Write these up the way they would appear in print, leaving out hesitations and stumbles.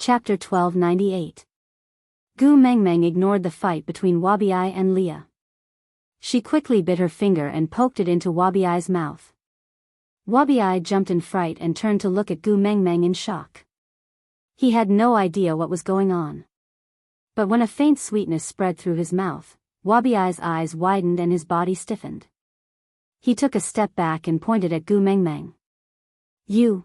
Chapter 1298. Gu Mengmeng ignored the fight between Wabi-Ai and Leah. She quickly bit her finger and poked it into Wabi-Ai's mouth. Wabi-Ai jumped in fright and turned to look at Gu Mengmeng in shock. He had no idea what was going on. But when a faint sweetness spread through his mouth, Wabi-Ai's eyes widened and his body stiffened. He took a step back and pointed at Gu Mengmeng. You.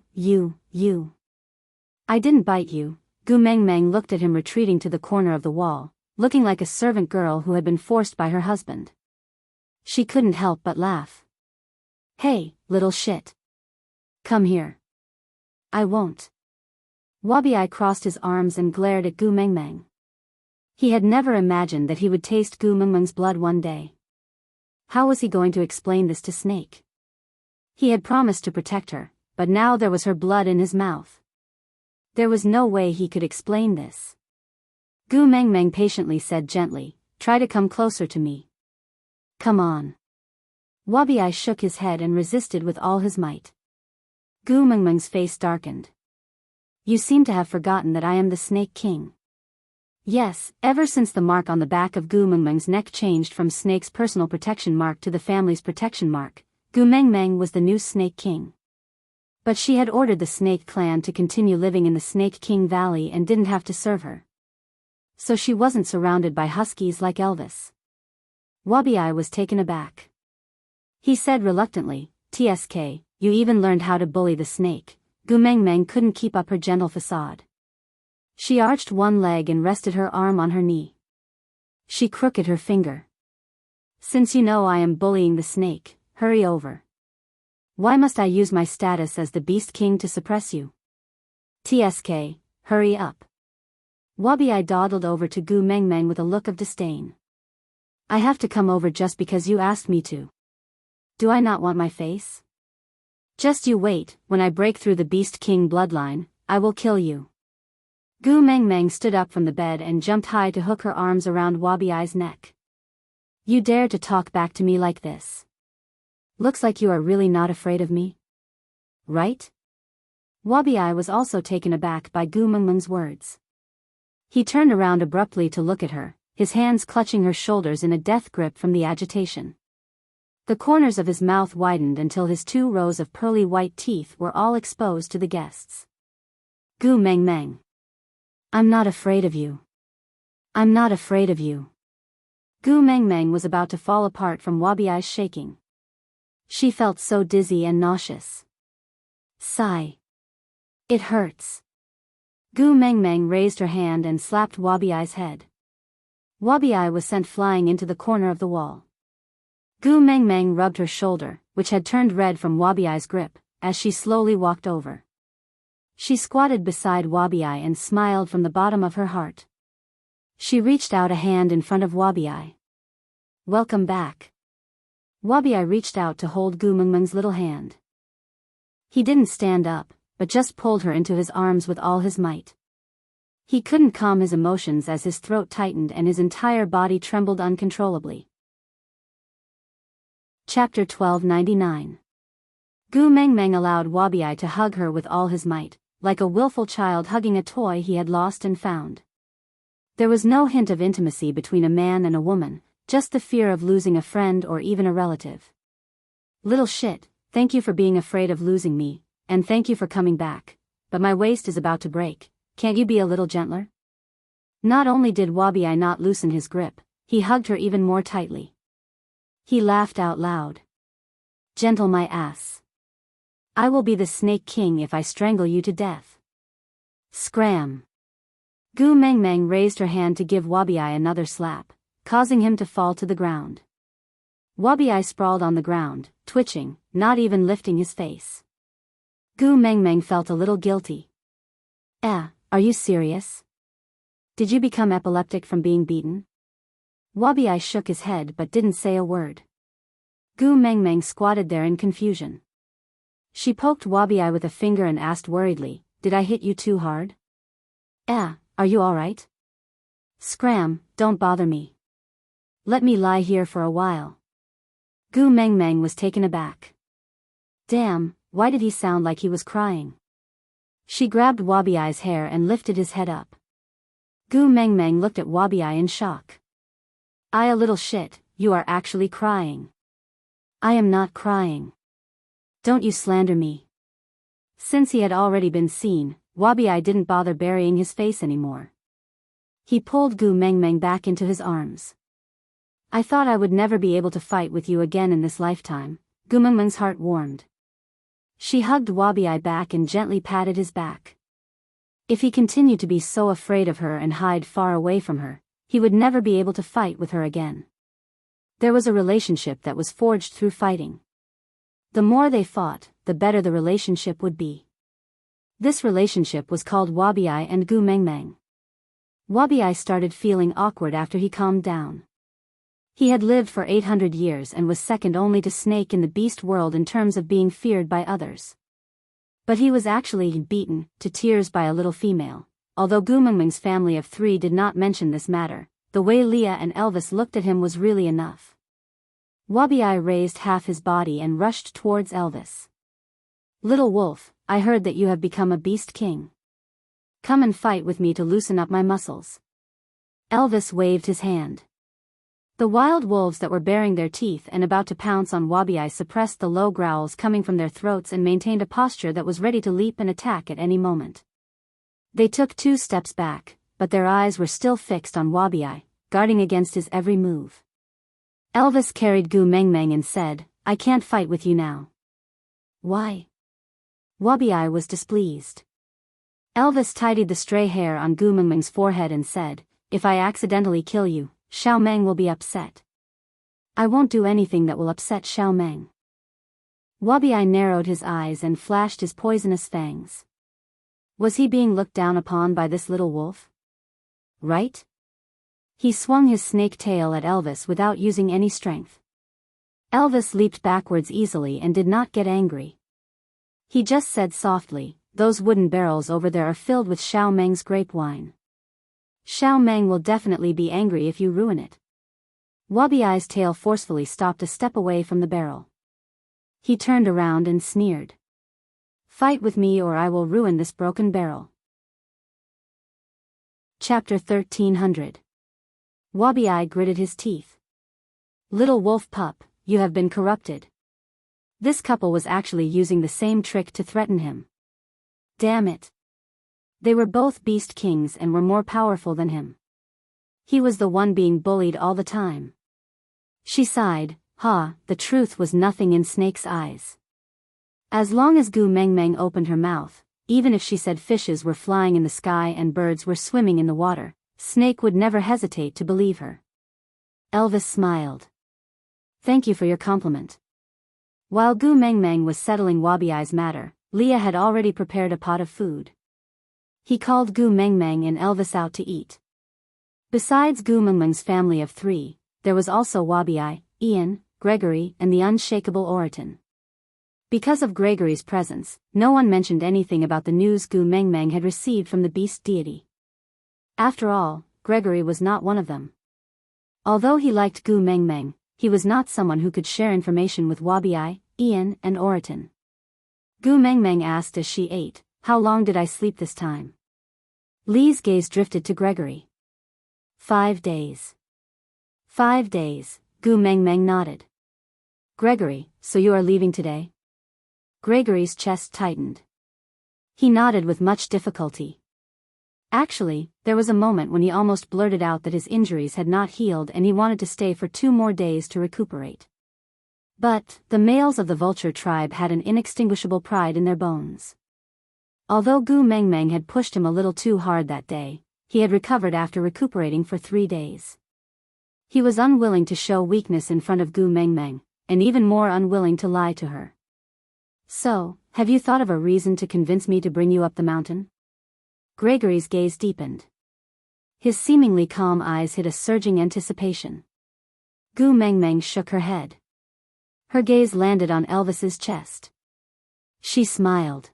I didn't bite you. Gu Mengmeng looked at him retreating to the corner of the wall, looking like a servant girl who had been forced by her husband. She couldn't help but laugh. Hey, little shit. Come here. I won't. Wabi-Ai crossed his arms and glared at Gu Mengmeng. He had never imagined that he would taste Gu Mengmeng's blood one day. How was he going to explain this to Snake? He had promised to protect her, but now there was her blood in his mouth. There was no way he could explain this. Gu Mengmeng patiently said gently, "Try to come closer to me. Come on." Wabi-Ai shook his head and resisted with all his might. Gu Mengmeng's face darkened. You seem to have forgotten that I am the Snake King. Yes, ever since the mark on the back of Gu Mengmeng's neck changed from Snake's personal protection mark to the family's protection mark, Gu Mengmeng was the new Snake King. But she had ordered the Snake clan to continue living in the Snake King Valley and didn't have to serve her. So she wasn't surrounded by huskies like Elvis. Wabi-Ai was taken aback. He said reluctantly, "TSK, you even learned how to bully the snake." Gu Mengmeng couldn't keep up her gentle facade. She arched one leg and rested her arm on her knee. She crooked her finger. "Since you know I am bullying the snake, hurry over. Why must I use my status as the Beast King to suppress you? TSK, hurry up." Wabi-Ai dawdled over to Gu Mengmeng with a look of disdain. "I have to come over just because you asked me to. Do I not want my face? Just you wait, when I break through the Beast King bloodline, I will kill you." Gu Mengmeng stood up from the bed and jumped high to hook her arms around Wabi-Ai's neck. "You dare to talk back to me like this? Looks like you are really not afraid of me. Right?" Wabi-Ai was also taken aback by Gu Mengmeng's words. He turned around abruptly to look at her, his hands clutching her shoulders in a death grip from the agitation. The corners of his mouth widened until his 2 rows of pearly white teeth were all exposed to the guests. "Gu Mengmeng. I'm not afraid of you. I'm not afraid of you." Gu Mengmeng was about to fall apart from Wabi-Ai's shaking. She felt so dizzy and nauseous. Sigh. "It hurts." Gu Mengmeng raised her hand and slapped Wabi-Ai's head. Wabi-Ai was sent flying into the corner of the wall. Gu Mengmeng rubbed her shoulder, which had turned red from Wabi-Ai's grip, as she slowly walked over. She squatted beside Wabi-Ai and smiled from the bottom of her heart. She reached out a hand in front of Wabi-Ai. "Welcome back." Wabi-Ai reached out to hold Gu Mengmeng's little hand. He didn't stand up, but just pulled her into his arms with all his might. He couldn't calm his emotions as his throat tightened and his entire body trembled uncontrollably. Chapter 1299. Gu Mengmeng allowed Wabi-Ai to hug her with all his might, like a willful child hugging a toy he had lost and found. There was no hint of intimacy between a man and a woman, just the fear of losing a friend or even a relative. "Little shit, thank you for being afraid of losing me, and thank you for coming back, but my waist is about to break, can't you be a little gentler?" Not only did Wabi-Ai not loosen his grip, he hugged her even more tightly. He laughed out loud. "Gentle my ass. I will be the Snake King if I strangle you to death." Scram. Gu Mengmeng raised her hand to give Wabi-Ai another slap, causing him to fall to the ground. Wabi-Ai sprawled on the ground, twitching, not even lifting his face. Gu Mengmeng felt a little guilty. Are you serious? Did you become epileptic from being beaten?" Wabi-Ai shook his head but didn't say a word. Gu Mengmeng squatted there in confusion. She poked Wabi-Ai with a finger and asked worriedly, "Did I hit you too hard? Are you alright?" "Scram, don't bother me. Let me lie here for a while." Gu Mengmeng was taken aback. Damn, why did he sound like he was crying? She grabbed Wabi-Ai's hair and lifted his head up. Gu Meng Meng looked at Wabi-Ai in shock. A little shit, you are actually crying. I am not crying. Don't you slander me. Since he had already been seen, Wabi-Ai didn't bother burying his face anymore. He pulled Gu Meng Meng back into his arms. I thought I would never be able to fight with you again in this lifetime. Gu Meng Meng's heart warmed. She hugged Wabi-Ai back and gently patted his back. If he continued to be so afraid of her and hide far away from her, he would never be able to fight with her again. There was a relationship that was forged through fighting. The more they fought, the better the relationship would be. This relationship was called Wabi-Ai and Gu Meng Meng. Wabi-Ai started feeling awkward after he calmed down. He had lived for 800 years and was second only to Snake in the beast world in terms of being feared by others. But he was actually beaten to tears by a little female. Although Gu Meng Meng's family of 3 did not mention this matter, the way Leah and Elvis looked at him was really enough. Wabi-Ai raised half his body and rushed towards Elvis. Little wolf, I heard that you have become a beast king. Come and fight with me to loosen up my muscles. Elvis waved his hand. The wild wolves that were baring their teeth and about to pounce on Wabi-Ai suppressed the low growls coming from their throats and maintained a posture that was ready to leap and attack at any moment. They took 2 steps back, but their eyes were still fixed on Wabi-Ai, guarding against his every move. Elvis carried Gu Meng Meng and said, I can't fight with you now. Why? Wabi-Ai was displeased. Elvis tidied the stray hair on Gu Meng Meng's forehead and said, if I accidentally kill you, Xiao Meng will be upset. I won't do anything that will upset Xiao Meng. Wabi-Ai narrowed his eyes and flashed his poisonous fangs. Was he being looked down upon by this little wolf? Right? He swung his snake tail at Elvis without using any strength. Elvis leaped backwards easily and did not get angry. He just said softly, those wooden barrels over there are filled with Xiao Meng's grape wine. Xiao Meng will definitely be angry if you ruin it. Wabi-Ai's tail forcefully stopped a step away from the barrel. He turned around and sneered. Fight with me or I will ruin this broken barrel. Chapter 1300. Wabi-Ai gritted his teeth. Little wolf pup, you have been corrupted. This couple was actually using the same trick to threaten him. Damn it. They were both beast kings and were more powerful than him. He was the one being bullied all the time. She sighed, the truth was nothing in Snake's eyes. As long as Gu Meng Meng opened her mouth, even if she said fishes were flying in the sky and birds were swimming in the water, Snake would never hesitate to believe her. Elvis smiled. Thank you for your compliment. While Gu Meng Meng was settling Wabi-Ai's matter, Leah had already prepared a pot of food. He called Gu Meng Meng and Elvis out to eat. Besides Gu Meng Meng's family of 3, there was also Wabi-Ai, Ian, Gregory, and the unshakable Oriton. Because of Gregory's presence, no one mentioned anything about the news Gu Meng Meng had received from the beast deity. After all, Gregory was not one of them. Although he liked Gu Meng Meng, he was not someone who could share information with Wabi-Ai, Ian, and Oriton. Gu Meng Meng asked as she ate, how long did I sleep this time? Lee's gaze drifted to Gregory. 5 days. 5 days, Gu Meng Meng nodded. Gregory, so you are leaving today? Gregory's chest tightened. He nodded with much difficulty. Actually, there was a moment when he almost blurted out that his injuries had not healed and he wanted to stay for 2 more days to recuperate. But, the males of the vulture tribe had an inextinguishable pride in their bones. Although Gu Meng Meng had pushed him a little too hard that day, he had recovered after recuperating for 3 days. He was unwilling to show weakness in front of Gu Meng Meng, and even more unwilling to lie to her. So, have you thought of a reason to convince me to bring you up the mountain? Gregory's gaze deepened. His seemingly calm eyes hid a surging anticipation. Gu Meng Meng shook her head. Her gaze landed on Elvis's chest. She smiled.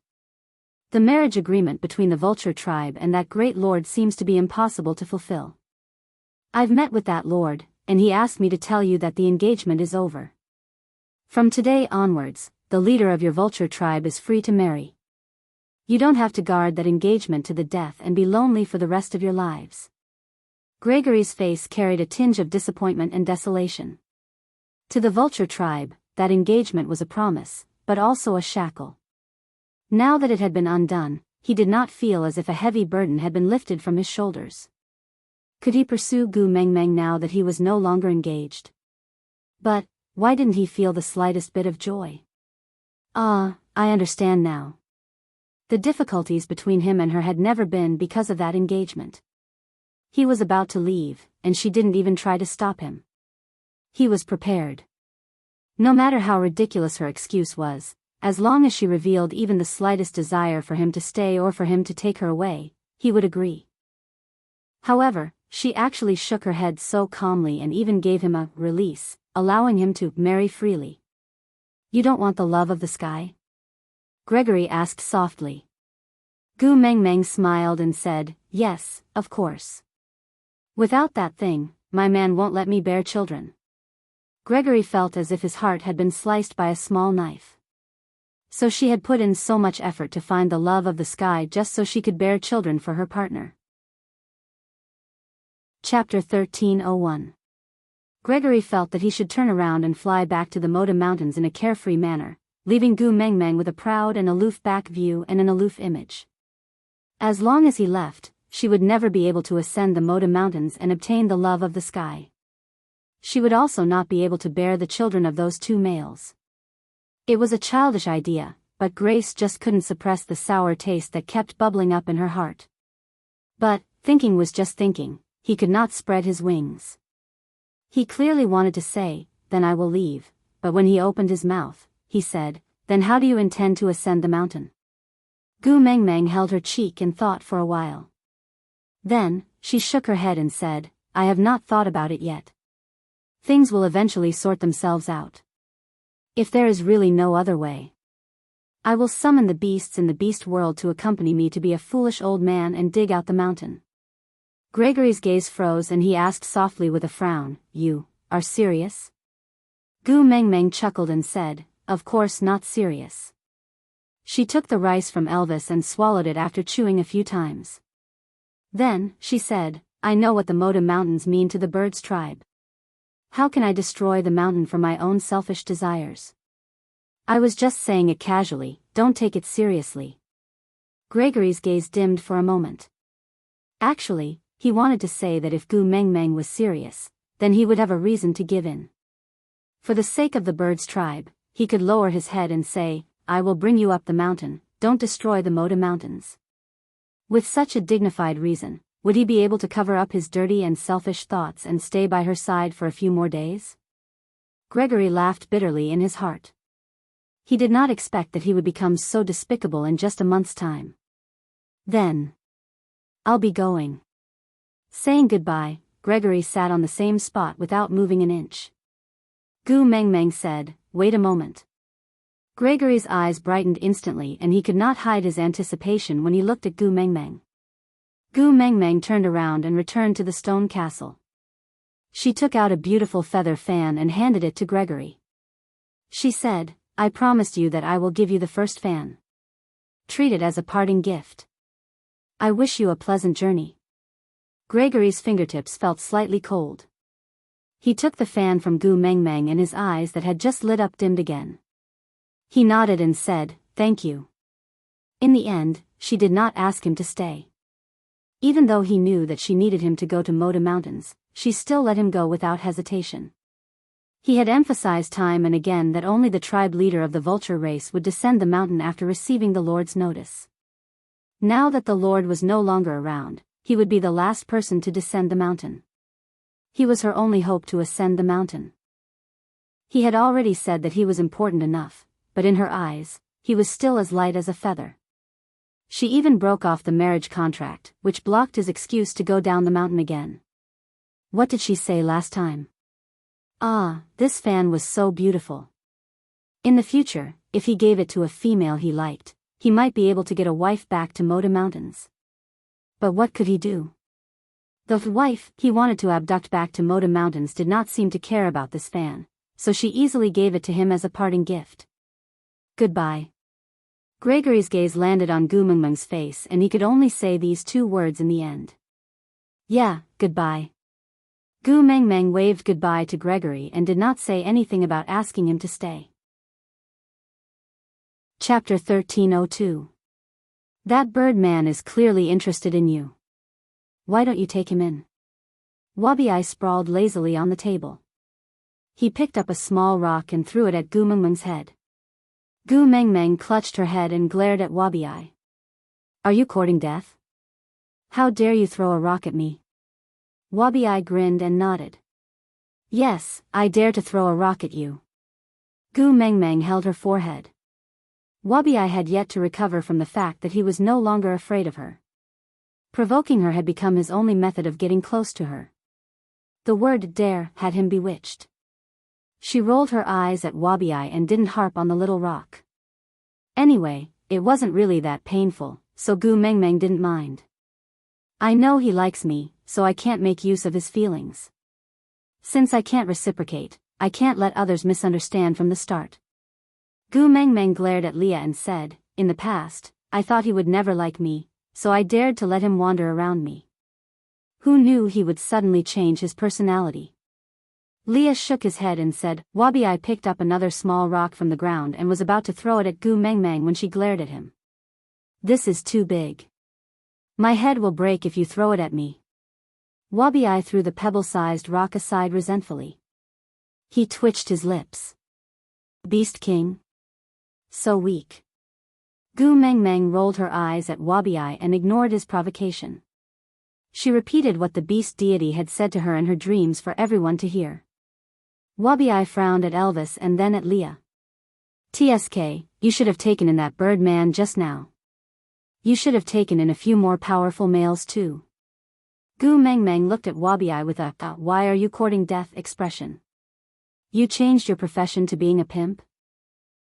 The marriage agreement between the vulture tribe and that great lord seems to be impossible to fulfill. I've met with that lord, and he asked me to tell you that the engagement is over. From today onwards, the leader of your vulture tribe is free to marry. You don't have to guard that engagement to the death and be lonely for the rest of your lives. Gregory's face carried a tinge of disappointment and desolation. To the vulture tribe, that engagement was a promise, but also a shackle. Now that it had been undone, he did not feel as if a heavy burden had been lifted from his shoulders. Could he pursue Gu Mengmeng now that he was no longer engaged? But, why didn't he feel the slightest bit of joy? I understand now. The difficulties between him and her had never been because of that engagement. He was about to leave, and she didn't even try to stop him. He was prepared. No matter how ridiculous her excuse was, as long as she revealed even the slightest desire for him to stay or for him to take her away, he would agree. However, she actually shook her head so calmly and even gave him a release, allowing him to marry freely. You don't want the love of the sky? Gregory asked softly. Gu Mengmeng smiled and said, yes, of course. Without that thing, my man won't let me bear children. Gregory felt as if his heart had been sliced by a small knife. So she had put in so much effort to find the love of the sky just so she could bear children for her partner. Chapter 1301. Gregory felt that he should turn around and fly back to the Moda Mountains in a carefree manner, leaving Gu Mengmeng with a proud and aloof back view and an aloof image. As long as he left, she would never be able to ascend the Moda Mountains and obtain the love of the sky. She would also not be able to bear the children of those two males. It was a childish idea, but Grace just couldn't suppress the sour taste that kept bubbling up in her heart. But, thinking was just thinking, he could not spread his wings. He clearly wanted to say, then I will leave, but when he opened his mouth, he said, then how do you intend to ascend the mountain? Gu Mengmeng held her cheek and thought for a while. Then, she shook her head and said, I have not thought about it yet. Things will eventually sort themselves out. If there is really no other way, I will summon the beasts in the beast world to accompany me to be a foolish old man and dig out the mountain. Gregory's gaze froze and he asked softly with a frown, you are serious? Gu Mengmeng chuckled and said, of course not serious. She took the rice from Elvis and swallowed it after chewing a few times. Then, she said, I know what the Moda Mountains mean to the birds' tribe. How can I destroy the mountain for my own selfish desires? I was just saying it casually, don't take it seriously. Gregory's gaze dimmed for a moment. Actually, he wanted to say that if Gu Mengmeng was serious, then he would have a reason to give in. For the sake of the birds' tribe, he could lower his head and say, I will bring you up the mountain, don't destroy the Moda Mountains. With such a dignified reason, would he be able to cover up his dirty and selfish thoughts and stay by her side for a few more days? Gregory laughed bitterly in his heart. He did not expect that he would become so despicable in just a month's time. Then, I'll be going. Saying goodbye, Gregory sat on the same spot without moving an inch. Gu Mengmeng said, wait a moment. Gregory's eyes brightened instantly and he could not hide his anticipation when he looked at Gu Mengmeng. Gu Mengmeng turned around and returned to the stone castle. She took out a beautiful feather fan and handed it to Gregory. She said, I promised you that I will give you the first fan. Treat it as a parting gift. I wish you a pleasant journey. Gregory's fingertips felt slightly cold. He took the fan from Gu Mengmeng and his eyes that had just lit up dimmed again. He nodded and said, thank you. In the end, she did not ask him to stay. Even though he knew that she needed him to go to Moda Mountains, she still let him go without hesitation. He had emphasized time and again that only the tribe leader of the vulture race would descend the mountain after receiving the Lord's notice. Now that the Lord was no longer around, he would be the last person to descend the mountain. He was her only hope to ascend the mountain. He had already said that he was important enough, but in her eyes, he was still as light as a feather. She even broke off the marriage contract, which blocked his excuse to go down the mountain again. What did she say last time? This fan was so beautiful. In the future, if he gave it to a female he liked, he might be able to get a wife back to Moda Mountains. But what could he do? The wife he wanted to abduct back to Moda Mountains did not seem to care about this fan, so she easily gave it to him as a parting gift. Goodbye. Gregory's gaze landed on Gu Mengmeng's face and he could only say these two words in the end. Yeah, goodbye. Gu Mengmeng waved goodbye to Gregory and did not say anything about asking him to stay. Chapter 1302. That bird man is clearly interested in you. Why don't you take him in? Wabi sprawled lazily on the table. He picked up a small rock and threw it at Gu Mengmeng's head. Gu Mengmeng clutched her head and glared at Wabi. Are you courting death? How dare you throw a rock at me? Wabi grinned and nodded. Yes, I dare to throw a rock at you. Gu Mengmeng held her forehead. Wabi had yet to recover from the fact that he was no longer afraid of her. Provoking her had become his only method of getting close to her. The word dare had him bewitched. She rolled her eyes at Wabi and didn't harp on the little rock. Anyway, it wasn't really that painful, so Gu Mengmeng didn't mind. I know he likes me, so I can't make use of his feelings. Since I can't reciprocate, I can't let others misunderstand from the start. Gu Mengmeng glared at Leah and said, in the past, I thought he would never like me, so I dared to let him wander around me. Who knew he would suddenly change his personality? Leah shook his head and said, Wabi picked up another small rock from the ground and was about to throw it at Gu Mengmeng when she glared at him. This is too big. My head will break if you throw it at me. Wabi threw the pebble-sized rock aside resentfully. He twitched his lips. Beast King? So weak. Gu Mengmeng rolled her eyes at Wabi and ignored his provocation. She repeated what the beast deity had said to her in her dreams for everyone to hear. Wabi frowned at Elvis and then at Leah. TSK, you should have taken in that bird man just now. You should have taken in a few more powerful males too. Gu Mengmeng looked at Wabi with a why are you courting death expression. You changed your profession to being a pimp?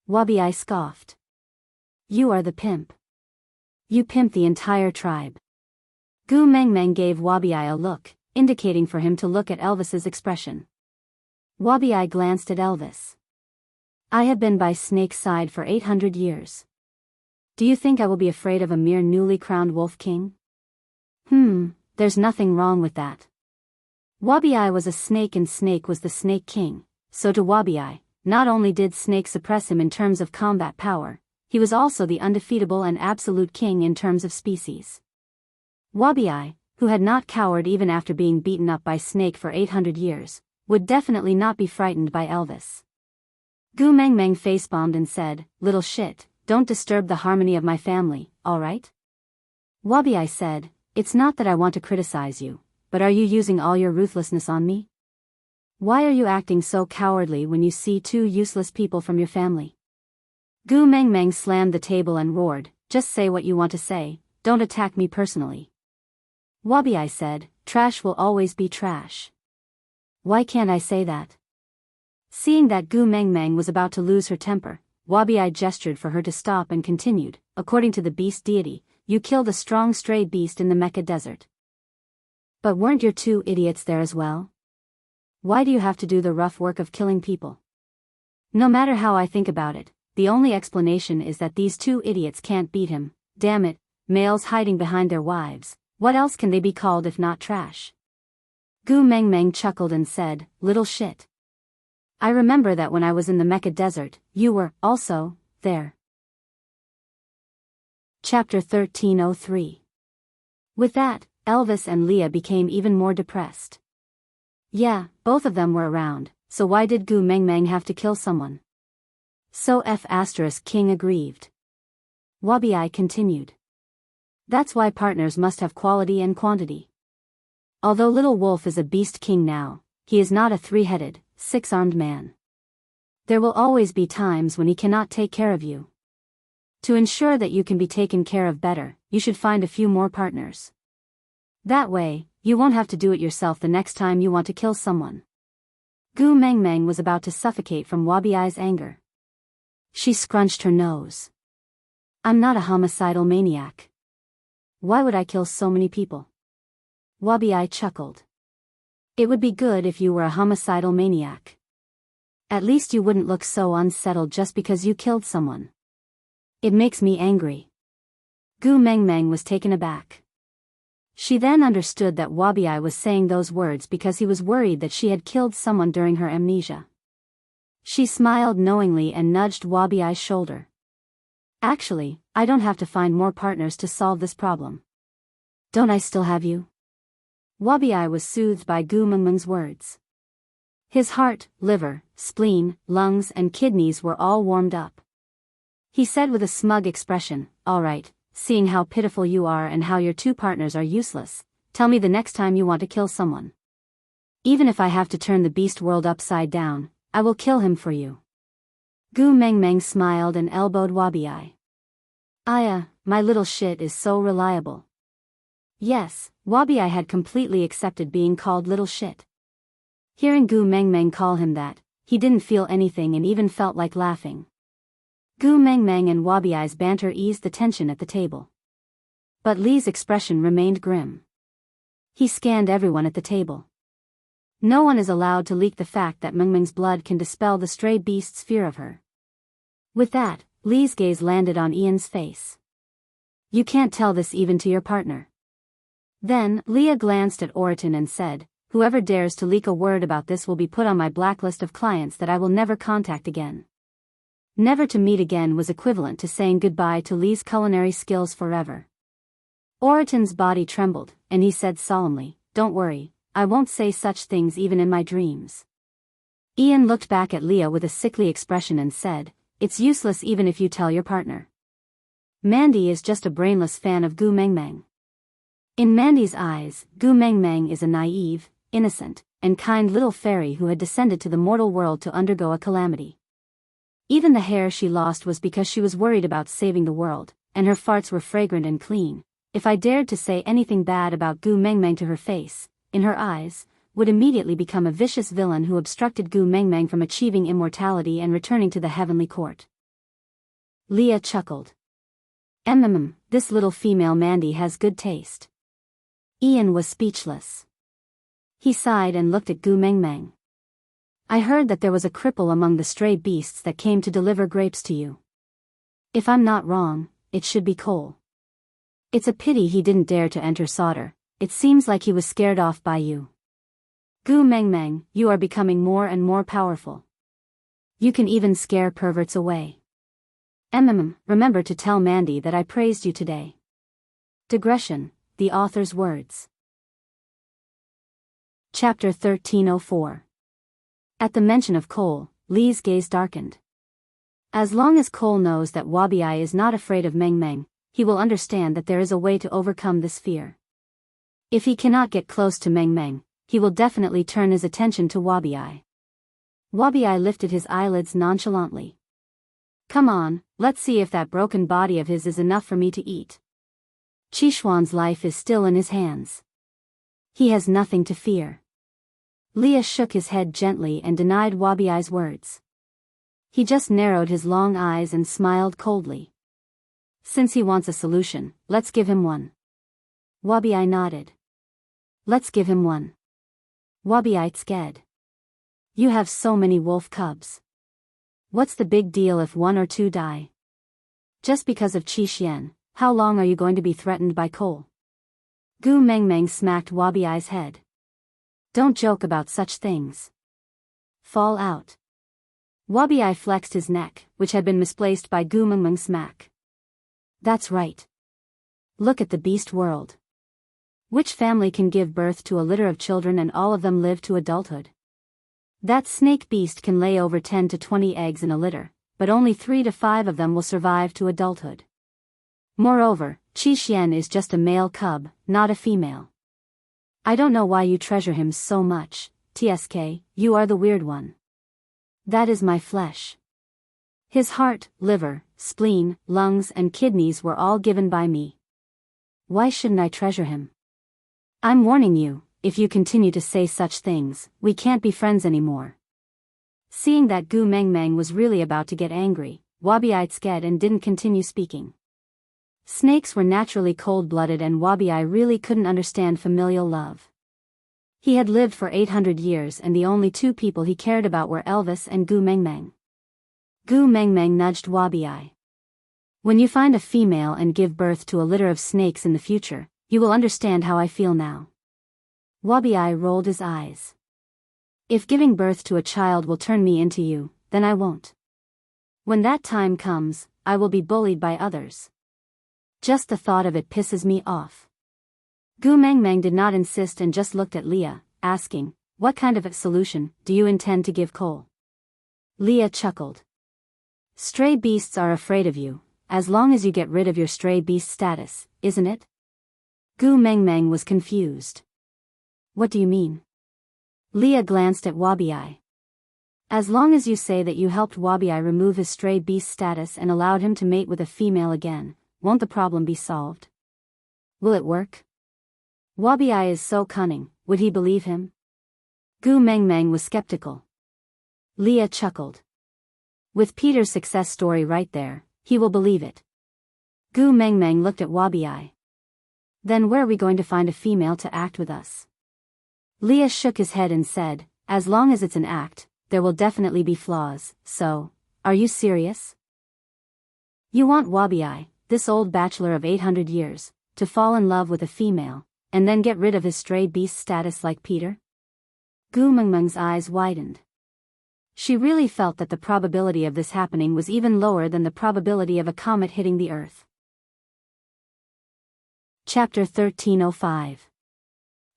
Wabi scoffed. You are the pimp. You pimp the entire tribe. Gu Mengmeng gave Wabi a look, indicating for him to look at Elvis's expression. Wabi glanced at Elvis. I have been by Snake's side for 800 years. Do you think I will be afraid of a mere newly crowned wolf king? There's nothing wrong with that. Wabi was a snake and Snake was the Snake King, so to Wabi, not only did Snake suppress him in terms of combat power, he was also the undefeatable and absolute king in terms of species. Wabi, who had not cowered even after being beaten up by Snake for 800 years, would definitely not be frightened by Elvis. Gu Mengmeng face-bombed and said, little shit, don't disturb the harmony of my family, alright? Wabi said, it's not that I want to criticize you, but are you using all your ruthlessness on me? Why are you acting so cowardly when you see two useless people from your family? Gu Mengmeng slammed the table and roared, just say what you want to say, don't attack me personally. Wabi said, trash will always be trash. Why can't I say that? Seeing that Gu Mengmeng was about to lose her temper, Wabi gestured for her to stop and continued, according to the beast deity, you killed a strong stray beast in the Mecca desert. But weren't your two idiots there as well? Why do you have to do the rough work of killing people? No matter how I think about it, the only explanation is that these two idiots can't beat him, damn it, males hiding behind their wives, what else can they be called if not trash? Gu Mengmeng chuckled and said, little shit. I remember that when I was in the Mecca desert, you were, also, there. Chapter 1303. With that, Elvis and Leah became even more depressed. Yeah, both of them were around, so why did Gu Mengmeng have to kill someone? So King aggrieved. Wabi continued. That's why partners must have quality and quantity. Although Little Wolf is a beast king now, he is not a three-headed, six-armed man. There will always be times when he cannot take care of you. To ensure that you can be taken care of better, you should find a few more partners. That way, you won't have to do it yourself the next time you want to kill someone. Gu Mengmeng was about to suffocate from Wabi's anger. She scrunched her nose. I'm not a homicidal maniac. Why would I kill so many people? Wabi chuckled. It would be good if you were a homicidal maniac. At least you wouldn't look so unsettled just because you killed someone. It makes me angry. Gu Mengmeng was taken aback. She then understood that Wabiai was saying those words because he was worried that she had killed someone during her amnesia. She smiled knowingly and nudged Wabiai's shoulder. Actually, I don't have to find more partners to solve this problem. Don't I still have you? Wabiai was soothed by Gu Mengmeng's words. His heart, liver, spleen, lungs and kidneys were all warmed up. He said with a smug expression, "All right, seeing how pitiful you are and how your two partners are useless, tell me the next time you want to kill someone. Even if I have to turn the beast world upside down, I will kill him for you." Gu Mengmeng smiled and elbowed Wabiai. "Aya, my little shit is so reliable." Yes, Wabiai had completely accepted being called little shit. Hearing Gu Mengmeng call him that, he didn't feel anything and even felt like laughing. Gu Mengmeng and Wabiai's banter eased the tension at the table. But Li's expression remained grim. He scanned everyone at the table. No one is allowed to leak the fact that Mengmeng's blood can dispel the stray beast's fear of her. With that, Li's gaze landed on Ian's face. "You can't tell this even to your partner." Then, Leah glanced at Oriton and said, "Whoever dares to leak a word about this will be put on my blacklist of clients that I will never contact again." Never to meet again was equivalent to saying goodbye to Li's culinary skills forever. Oriton's body trembled, and he said solemnly, "Don't worry, I won't say such things even in my dreams." Ian looked back at Leah with a sickly expression and said, "It's useless even if you tell your partner. Mandy is just a brainless fan of Gu Mengmeng." In Mandy's eyes, Gu Mengmeng is a naive, innocent, and kind little fairy who had descended to the mortal world to undergo a calamity. Even the hair she lost was because she was worried about saving the world, and her farts were fragrant and clean. If I dared to say anything bad about Gu Mengmeng to her face, in her eyes, would immediately become a vicious villain who obstructed Gu Mengmeng from achieving immortality and returning to the heavenly court. Leah chuckled. This little female Mandy has good taste." Ian was speechless. He sighed and looked at Gu Mengmeng. "I heard that there was a cripple among the stray beasts that came to deliver grapes to you. If I'm not wrong, it should be Cole. It's a pity he didn't dare to enter Sauter. It seems like he was scared off by you. Gu Mengmeng, you are becoming more and more powerful. You can even scare perverts away. Remember to tell Mandy that I praised you today." Digression, the author's words. Chapter 1304. At the mention of Cole, Li's gaze darkened. As long as Cole knows that Wabiai is not afraid of Mengmeng, he will understand that there is a way to overcome this fear. If he cannot get close to Mengmeng, he will definitely turn his attention to Wabiai. Wabiai lifted his eyelids nonchalantly. "Come on, let's see if that broken body of his is enough for me to eat. Chishuan's life is still in his hands. He has nothing to fear." Leah shook his head gently and denied Wabiai's words. He just narrowed his long eyes and smiled coldly. "Since he wants a solution, let's give him one." Wabiai nodded. "Let's give him one." Wabiai sked. "You have so many wolf cubs. What's the big deal if one or two die? Just because of Qi Xian, how long are you going to be threatened by Cole?" Gu Mengmeng smacked Wabiai's head. "Don't joke about such things. Fall out." Wabiai flexed his neck, which had been misplaced by Gu Mengmeng's smack. "That's right. Look at the beast world. Which family can give birth to a litter of children and all of them live to adulthood? That snake beast can lay over 10 to 20 eggs in a litter, but only 3 to 5 of them will survive to adulthood. Moreover, Qi Xian is just a male cub, not a female. I don't know why you treasure him so much, TSK, you are the weird one. That is my flesh. His heart, liver, spleen, lungs and kidneys were all given by me. Why shouldn't I treasure him? I'm warning you, if you continue to say such things, we can't be friends anymore." Seeing that Gu Mengmeng was really about to get angry, Wabiai sked and didn't continue speaking. Snakes were naturally cold-blooded and Wabiai really couldn't understand familial love. He had lived for 800 years and the only two people he cared about were Elvis and Gu Mengmeng. Gu Mengmeng nudged Wabiai. When you find a female and give birth to a litter of snakes in the future, you will understand how I feel now. Wabi-Ai rolled his eyes. If giving birth to a child will turn me into you, then I won't. When that time comes, I will be bullied by others. Just the thought of it pisses me off. Gu Mengmeng did not insist and just looked at Leah, asking, what kind of a solution do you intend to give Cole? Leah chuckled. Stray beasts are afraid of you, as long as you get rid of your stray beast status, isn't it? Gu Mengmeng was confused. What do you mean? Leah glanced at Wabi-Ai. As long as you say that you helped Wabi-Ai remove his stray beast status and allowed him to mate with a female again, won't the problem be solved? Will it work? Wabi-Ai is so cunning, would he believe him? Gu Mengmeng was skeptical. Leah chuckled. With Peter's success story right there, he will believe it. Gu Mengmeng looked at Wabi-Ai. Then where are we going to find a female to act with us? Leah shook his head and said, as long as it's an act, there will definitely be flaws, so, are you serious? You want Wabi-Ai, this old bachelor of 800 years, to fall in love with a female, and then get rid of his stray beast status like Peter? Gu Mengmeng's eyes widened. She really felt that the probability of this happening was even lower than the probability of a comet hitting the Earth. Chapter 1305.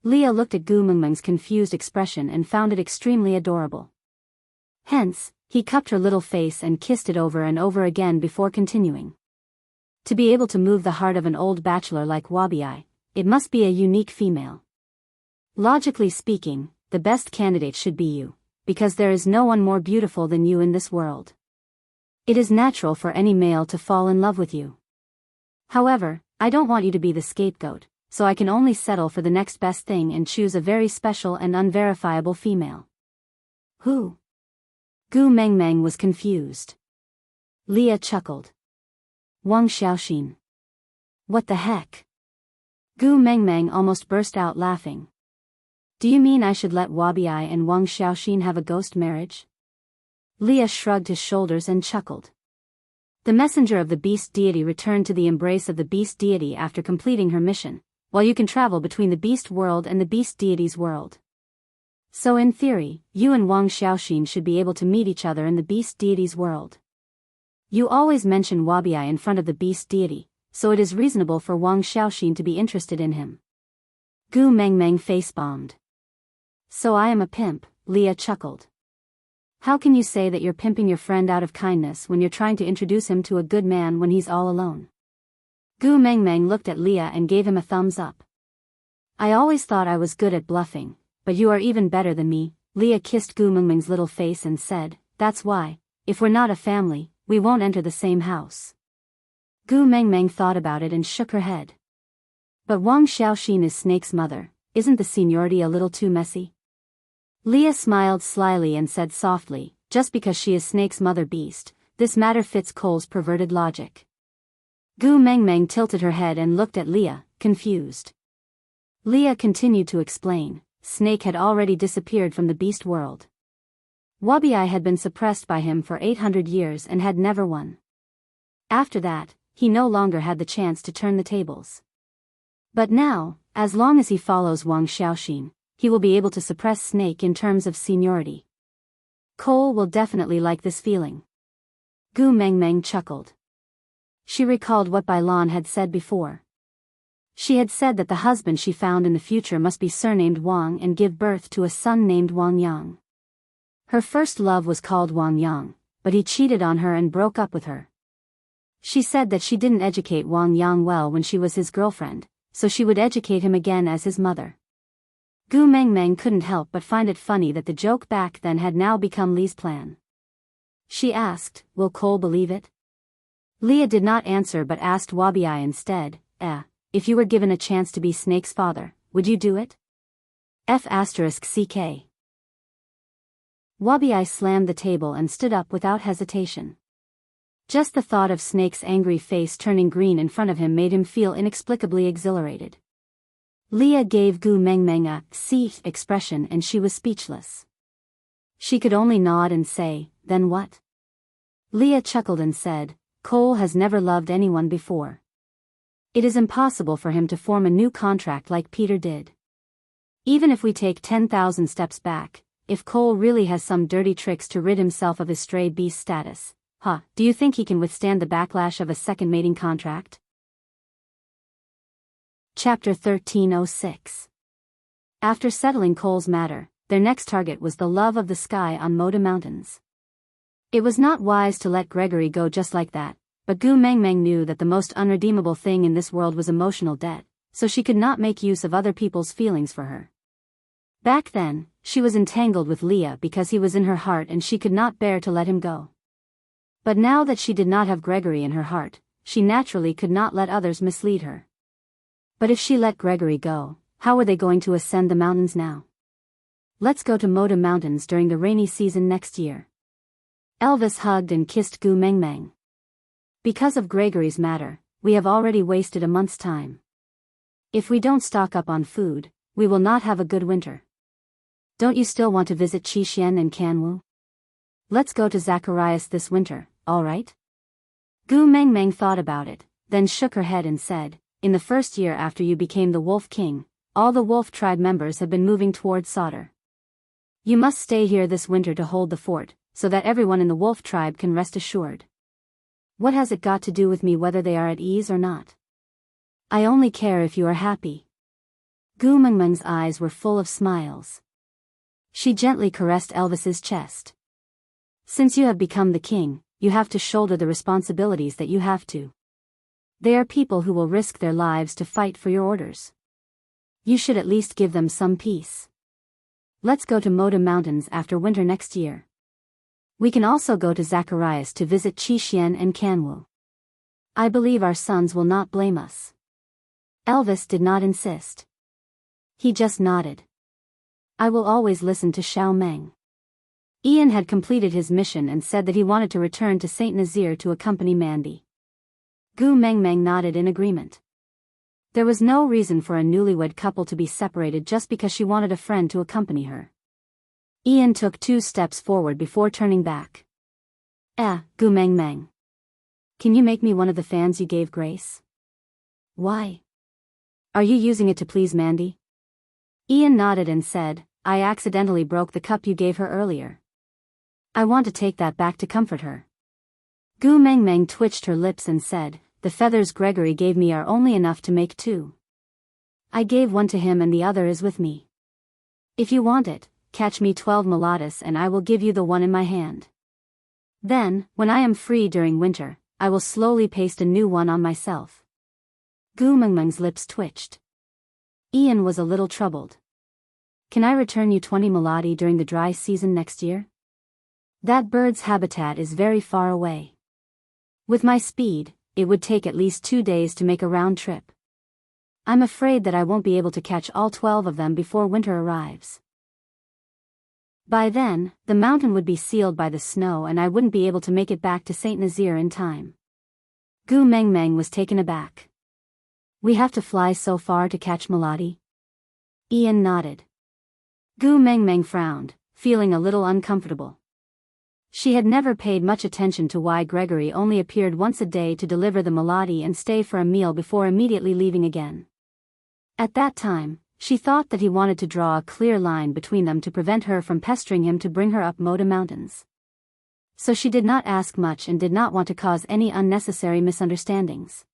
Leah looked at Gu Mengmeng's confused expression and found it extremely adorable. Hence, he cupped her little face and kissed it over and over again before continuing. To be able to move the heart of an old bachelor like Wabi-Ai, it must be a unique female. Logically speaking, the best candidate should be you, because there is no one more beautiful than you in this world. It is natural for any male to fall in love with you. However, I don't want you to be the scapegoat, so I can only settle for the next best thing and choose a very special and unverifiable female. Who? Gu Mengmeng was confused. Leah chuckled. Wang Xiaoxin. What the heck? Gu Mengmeng almost burst out laughing. Do you mean I should let Wabi-Ai and Wang Xiaoxin have a ghost marriage? Leah shrugged his shoulders and chuckled. The messenger of the beast deity returned to the embrace of the beast deity after completing her mission, while you can travel between the beast world and the beast deity's world. So in theory, you and Wang Xiaoxin should be able to meet each other in the beast deity's world. You always mention Wabi-Ai in front of the beast deity, so it is reasonable for Wang Xiaoxin to be interested in him. Gu Mengmeng face-bombed. So I am a pimp, Leah chuckled. How can you say that you're pimping your friend out of kindness when you're trying to introduce him to a good man when he's all alone? Gu Mengmeng looked at Leah and gave him a thumbs up. I always thought I was good at bluffing, but you are even better than me. Leah kissed Gu Mengmeng's little face and said, that's why, if we're not a family, we won't enter the same house. Gu Mengmeng thought about it and shook her head. But Wang Xiaoxin is Snake's mother, isn't the seniority a little too messy? Leah smiled slyly and said softly, just because she is Snake's mother beast, this matter fits Cole's perverted logic. Gu Mengmeng tilted her head and looked at Leah, confused. Leah continued to explain, Snake had already disappeared from the beast world. Wabi-Ai had been suppressed by him for 800 years and had never won. After that, he no longer had the chance to turn the tables. But now, as long as he follows Wang Xiaoxin, he will be able to suppress Snake in terms of seniority. Cole will definitely like this feeling. Gu Mengmeng chuckled. She recalled what Bai Lan had said before. She had said that the husband she found in the future must be surnamed Wang and give birth to a son named Wang Yang. Her first love was called Wang Yang, but he cheated on her and broke up with her. She said that she didn't educate Wang Yang well when she was his girlfriend, so she would educate him again as his mother. Gu Mengmeng couldn't help but find it funny that the joke back then had now become Lee's plan. She asked, will Cole believe it? Leah did not answer but asked Wabi-Ai instead, if you were given a chance to be Snake's father, would you do it? F***CK. Wabi-Ai slammed the table and stood up without hesitation. Just the thought of Snake's angry face turning green in front of him made him feel inexplicably exhilarated. Leah gave Gu Mengmeng a "see" expression and she was speechless. She could only nod and say, then what? Leah chuckled and said, Cole has never loved anyone before. It is impossible for him to form a new contract like Peter did. Even if we take 10,000 steps back, if Cole really has some dirty tricks to rid himself of his stray beast status, do you think he can withstand the backlash of a second mating contract? Chapter 1306. After settling Cole's matter, their next target was the love of the sky on Moda Mountains. It was not wise to let Gregory go just like that, but Gu Mengmeng knew that the most unredeemable thing in this world was emotional debt, so she could not make use of other people's feelings for her. Back then, she was entangled with Leah because he was in her heart and she could not bear to let him go. But now that she did not have Gregory in her heart, she naturally could not let others mislead her. But if she let Gregory go, how were they going to ascend the mountains now? Let's go to Moda Mountains during the rainy season next year. Elvis hugged and kissed Gu Mengmeng. Because of Gregory's matter, we have already wasted a month's time. If we don't stock up on food, we will not have a good winter. Don't you still want to visit Qixuan and Canwu? Let's go to Zacharias this winter, all right? Gu Mengmeng thought about it, then shook her head and said, in the first year after you became the Wolf King, all the Wolf tribe members have been moving towards Sauter. You must stay here this winter to hold the fort, so that everyone in the Wolf tribe can rest assured. What has it got to do with me whether they are at ease or not? I only care if you are happy. Gu Mengmeng's eyes were full of smiles. She gently caressed Elvis's chest. Since you have become the king, you have to shoulder the responsibilities that you have to. They are people who will risk their lives to fight for your orders. You should at least give them some peace. Let's go to Moda Mountains after winter next year. We can also go to Zacharias to visit Qixuan and Canwu. I believe our sons will not blame us. Elvis did not insist. He just nodded. I will always listen to Xiao Meng. Ian had completed his mission and said that he wanted to return to Saint Nazaire to accompany Mandy. Gu Mengmeng nodded in agreement. There was no reason for a newlywed couple to be separated just because she wanted a friend to accompany her. Ian took 2 steps forward before turning back. Gu Mengmeng. Can you make me one of the fans you gave Grace? Why? Are you using it to please Mandy? Ian nodded and said, I accidentally broke the cup you gave her earlier. I want to take that back to comfort her. Gu Mengmeng twitched her lips and said, the feathers Gregory gave me are only enough to make 2. I gave one to him and the other is with me. If you want it, catch me 12 mulatas and I will give you the one in my hand. Then, when I am free during winter, I will slowly paste a new one on myself. Gu Mengmeng's lips twitched. Ian was a little troubled. Can I return you 20 mulati during the dry season next year? That bird's habitat is very far away. With my speed, it would take at least 2 days to make a round trip. I'm afraid that I won't be able to catch all 12 of them before winter arrives. By then, the mountain would be sealed by the snow and I wouldn't be able to make it back to Saint Nazaire in time. Gu Mengmeng was taken aback. We have to fly so far to catch mulati? Ian nodded. Gu Mengmeng frowned, feeling a little uncomfortable. She had never paid much attention to why Gregory only appeared once a day to deliver the mulati and stay for a meal before immediately leaving again. At that time, she thought that he wanted to draw a clear line between them to prevent her from pestering him to bring her up Moda Mountains. So she did not ask much and did not want to cause any unnecessary misunderstandings.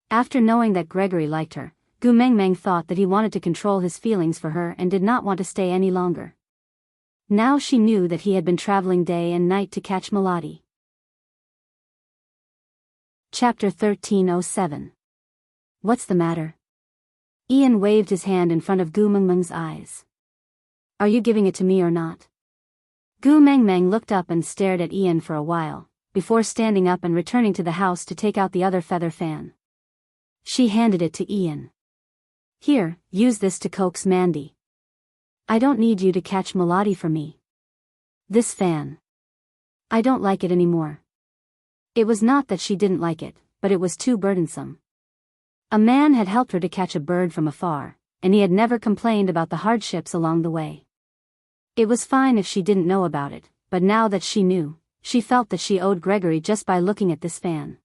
After knowing that Gregory liked her, Gu Mengmeng thought that he wanted to control his feelings for her and did not want to stay any longer. Now she knew that he had been traveling day and night to catch mulati. Chapter 1307. What's the matter? Ian waved his hand in front of Gu Mengmeng's eyes. Are you giving it to me or not? Gu Mengmeng looked up and stared at Ian for a while, before standing up and returning to the house to take out the other feather fan. She handed it to Ian. Here, use this to coax Mandy. I don't need you to catch mulati for me. This fan. I don't like it anymore. It was not that she didn't like it, but it was too burdensome. A man had helped her to catch a bird from afar, and he had never complained about the hardships along the way. It was fine if she didn't know about it, but now that she knew, she felt that she owed Gregory just by looking at this fan.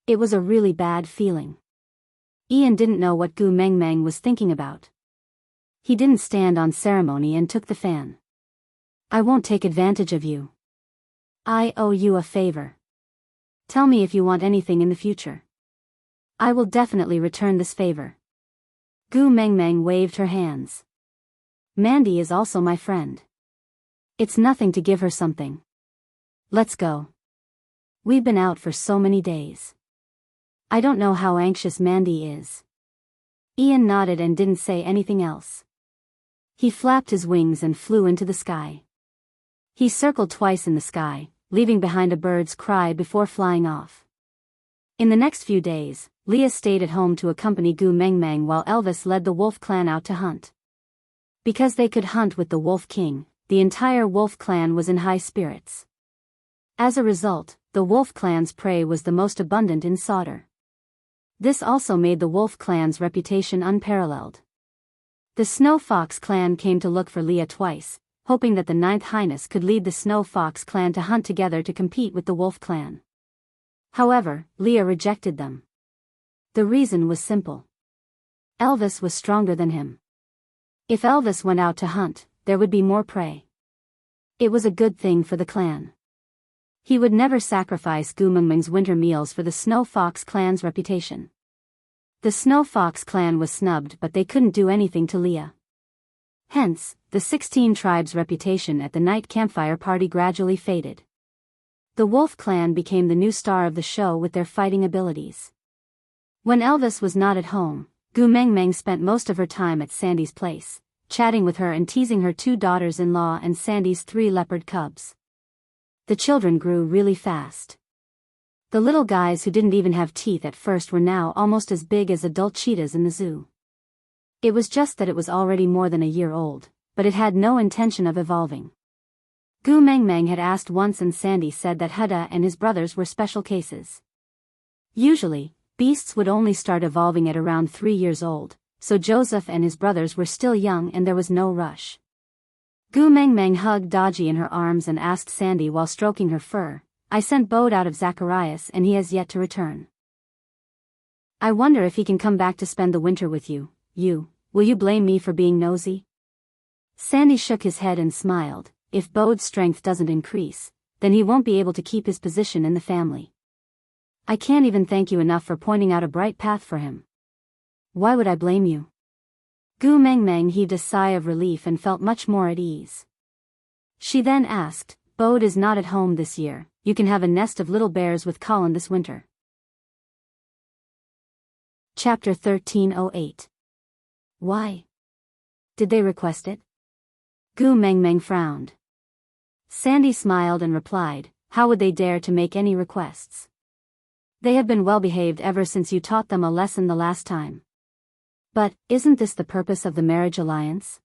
It was a really bad feeling. Ian didn't know what Gu Mengmeng was thinking about. He didn't stand on ceremony and took the fan. I won't take advantage of you. I owe you a favor. Tell me if you want anything in the future. I will definitely return this favor. Gu Mengmeng waved her hands. Mandy is also my friend. It's nothing to give her something. Let's go. We've been out for so many days. I don't know how anxious Mandy is. Ian nodded and didn't say anything else. He flapped his wings and flew into the sky. He circled twice in the sky, leaving behind a bird's cry before flying off. In the next few days, Leah stayed at home to accompany Gu Mengmeng while Elvis led the wolf clan out to hunt. Because they could hunt with the Wolf King, the entire wolf clan was in high spirits. As a result, the wolf clan's prey was the most abundant in Sodor. This also made the wolf clan's reputation unparalleled. The Snow Fox clan came to look for Leah twice, hoping that the Ninth Highness could lead the Snow Fox clan to hunt together to compete with the wolf clan. However, Leah rejected them. The reason was simple. Elvis was stronger than him. If Elvis went out to hunt, there would be more prey. It was a good thing for the clan. He would never sacrifice Gu Mengmeng's winter meals for the Snow Fox clan's reputation. The Snow Fox clan was snubbed, but they couldn't do anything to Leah. Hence, the 16 tribes' reputation at the night campfire party gradually faded. The Wolf clan became the new star of the show with their fighting abilities. When Elvis was not at home, Gu Mengmeng spent most of her time at Sandy's place, chatting with her and teasing her 2 daughters-in-law and Sandy's 3 leopard cubs. The children grew really fast. The little guys who didn't even have teeth at first were now almost as big as adult cheetahs in the zoo. It was just that it was already more than a year old, but it had no intention of evolving. Gu Mengmeng had asked once and Sandy said that Huda and his brothers were special cases. Usually, beasts would only start evolving at around 3 years old, so Joseph and his brothers were still young and there was no rush. Gu Mengmeng hugged Dodgy in her arms and asked Sandy while stroking her fur, I sent Bode out of Zacharias and he has yet to return. I wonder if he can come back to spend the winter with you. Will you blame me for being nosy? Sandy shook his head and smiled. If Bode's strength doesn't increase, then he won't be able to keep his position in the family. I can't even thank you enough for pointing out a bright path for him. Why would I blame you? Gu Mengmeng heaved a sigh of relief and felt much more at ease. She then asked, Bode is not at home this year, you can have a nest of little bears with Colin this winter. Chapter 1308. Why? Did they request it? Gu Mengmeng frowned. Sandy smiled and replied, how would they dare to make any requests? They have been well behaved ever since you taught them a lesson the last time. But, isn't this the purpose of the marriage alliance?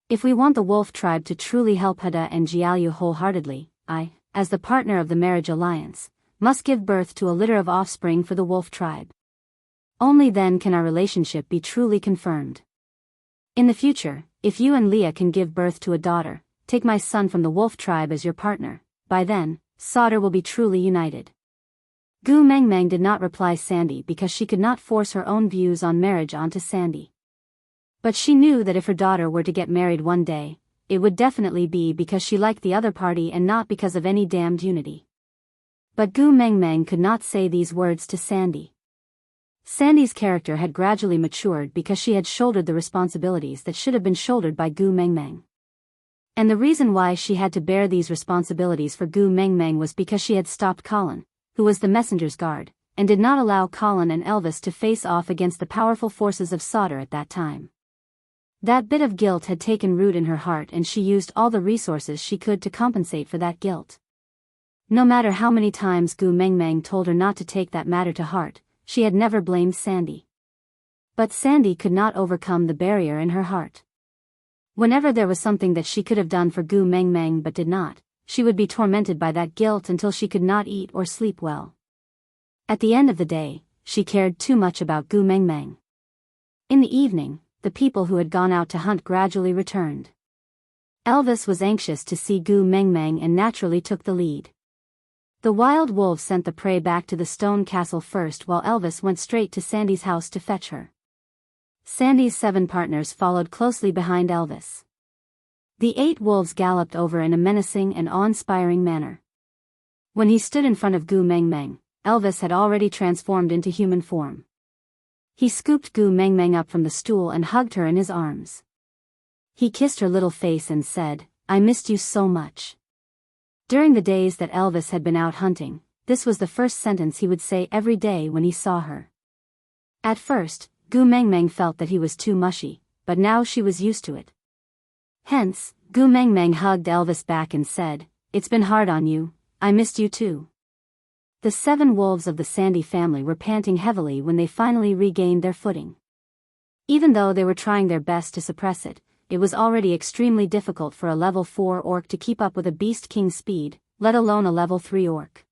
If we want the wolf tribe to truly help Huda and Jialu wholeheartedly, I, as the partner of the marriage alliance, must give birth to a litter of offspring for the wolf tribe. Only then can our relationship be truly confirmed. In the future, if you and Leah can give birth to a daughter, take my son from the wolf tribe as your partner, by then, Sodor will be truly united. Gu Mengmeng did not reply Sandy because she could not force her own views on marriage onto Sandy. But she knew that if her daughter were to get married one day, it would definitely be because she liked the other party and not because of any damned unity. But Gu Mengmeng could not say these words to Sandy. Sandy's character had gradually matured because she had shouldered the responsibilities that should have been shouldered by Gu Mengmeng. And the reason why she had to bear these responsibilities for Gu Mengmeng was because she had stopped Colin, who was the messenger's guard, and did not allow Colin and Elvis to face off against the powerful forces of Sodor at that time. That bit of guilt had taken root in her heart and she used all the resources she could to compensate for that guilt. No matter how many times Gu Mengmeng told her not to take that matter to heart, she had never blamed Sandy. But Sandy could not overcome the barrier in her heart. Whenever there was something that she could have done for Gu Mengmeng but did not, she would be tormented by that guilt until she could not eat or sleep well. At the end of the day, she cared too much about Gu Mengmeng. In the evening, the people who had gone out to hunt gradually returned. Elvis was anxious to see Gu Mengmeng and naturally took the lead. The wild wolves sent the prey back to the stone castle first while Elvis went straight to Sandy's house to fetch her. Sandy's 7 partners followed closely behind Elvis. The 8 wolves galloped over in a menacing and awe-inspiring manner. When he stood in front of Gu Mengmeng, Elvis had already transformed into human form. He scooped Gu Mengmeng up from the stool and hugged her in his arms. He kissed her little face and said, "I missed you so much." During the days that Elvis had been out hunting, this was the first sentence he would say every day when he saw her. At first, Gu Mengmeng felt that he was too mushy, but now she was used to it. Hence, Gu Mengmeng hugged Elvis back and said, "It's been hard on you, I missed you too." The 7 wolves of the Sandy family were panting heavily when they finally regained their footing. Even though they were trying their best to suppress it, it was already extremely difficult for a level 4 orc to keep up with a Beast King's speed, let alone a level 3 orc.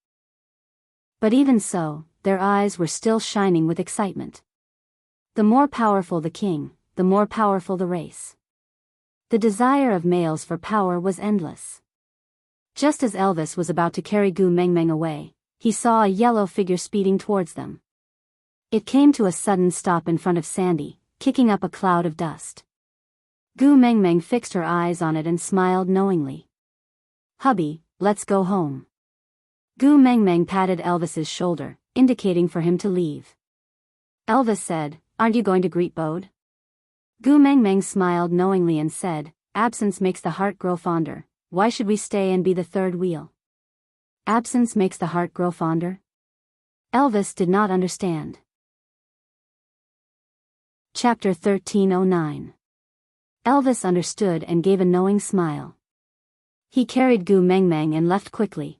But even so, their eyes were still shining with excitement. The more powerful the king, the more powerful the race. The desire of males for power was endless. Just as Elvis was about to carry Gu Mengmeng away, he saw a yellow figure speeding towards them. It came to a sudden stop in front of Sandy, kicking up a cloud of dust. Gu Mengmeng fixed her eyes on it and smiled knowingly. "Hubby, let's go home." Gu Mengmeng patted Elvis's shoulder, indicating for him to leave. Elvis said, "Aren't you going to greet Bode?" Gu Mengmeng smiled knowingly and said, "Absence makes the heart grow fonder, why should we stay and be the third wheel?" Absence makes the heart grow fonder? Elvis did not understand. Chapter 1309. Elvis understood and gave a knowing smile. He carried Gu Mengmeng and left quickly.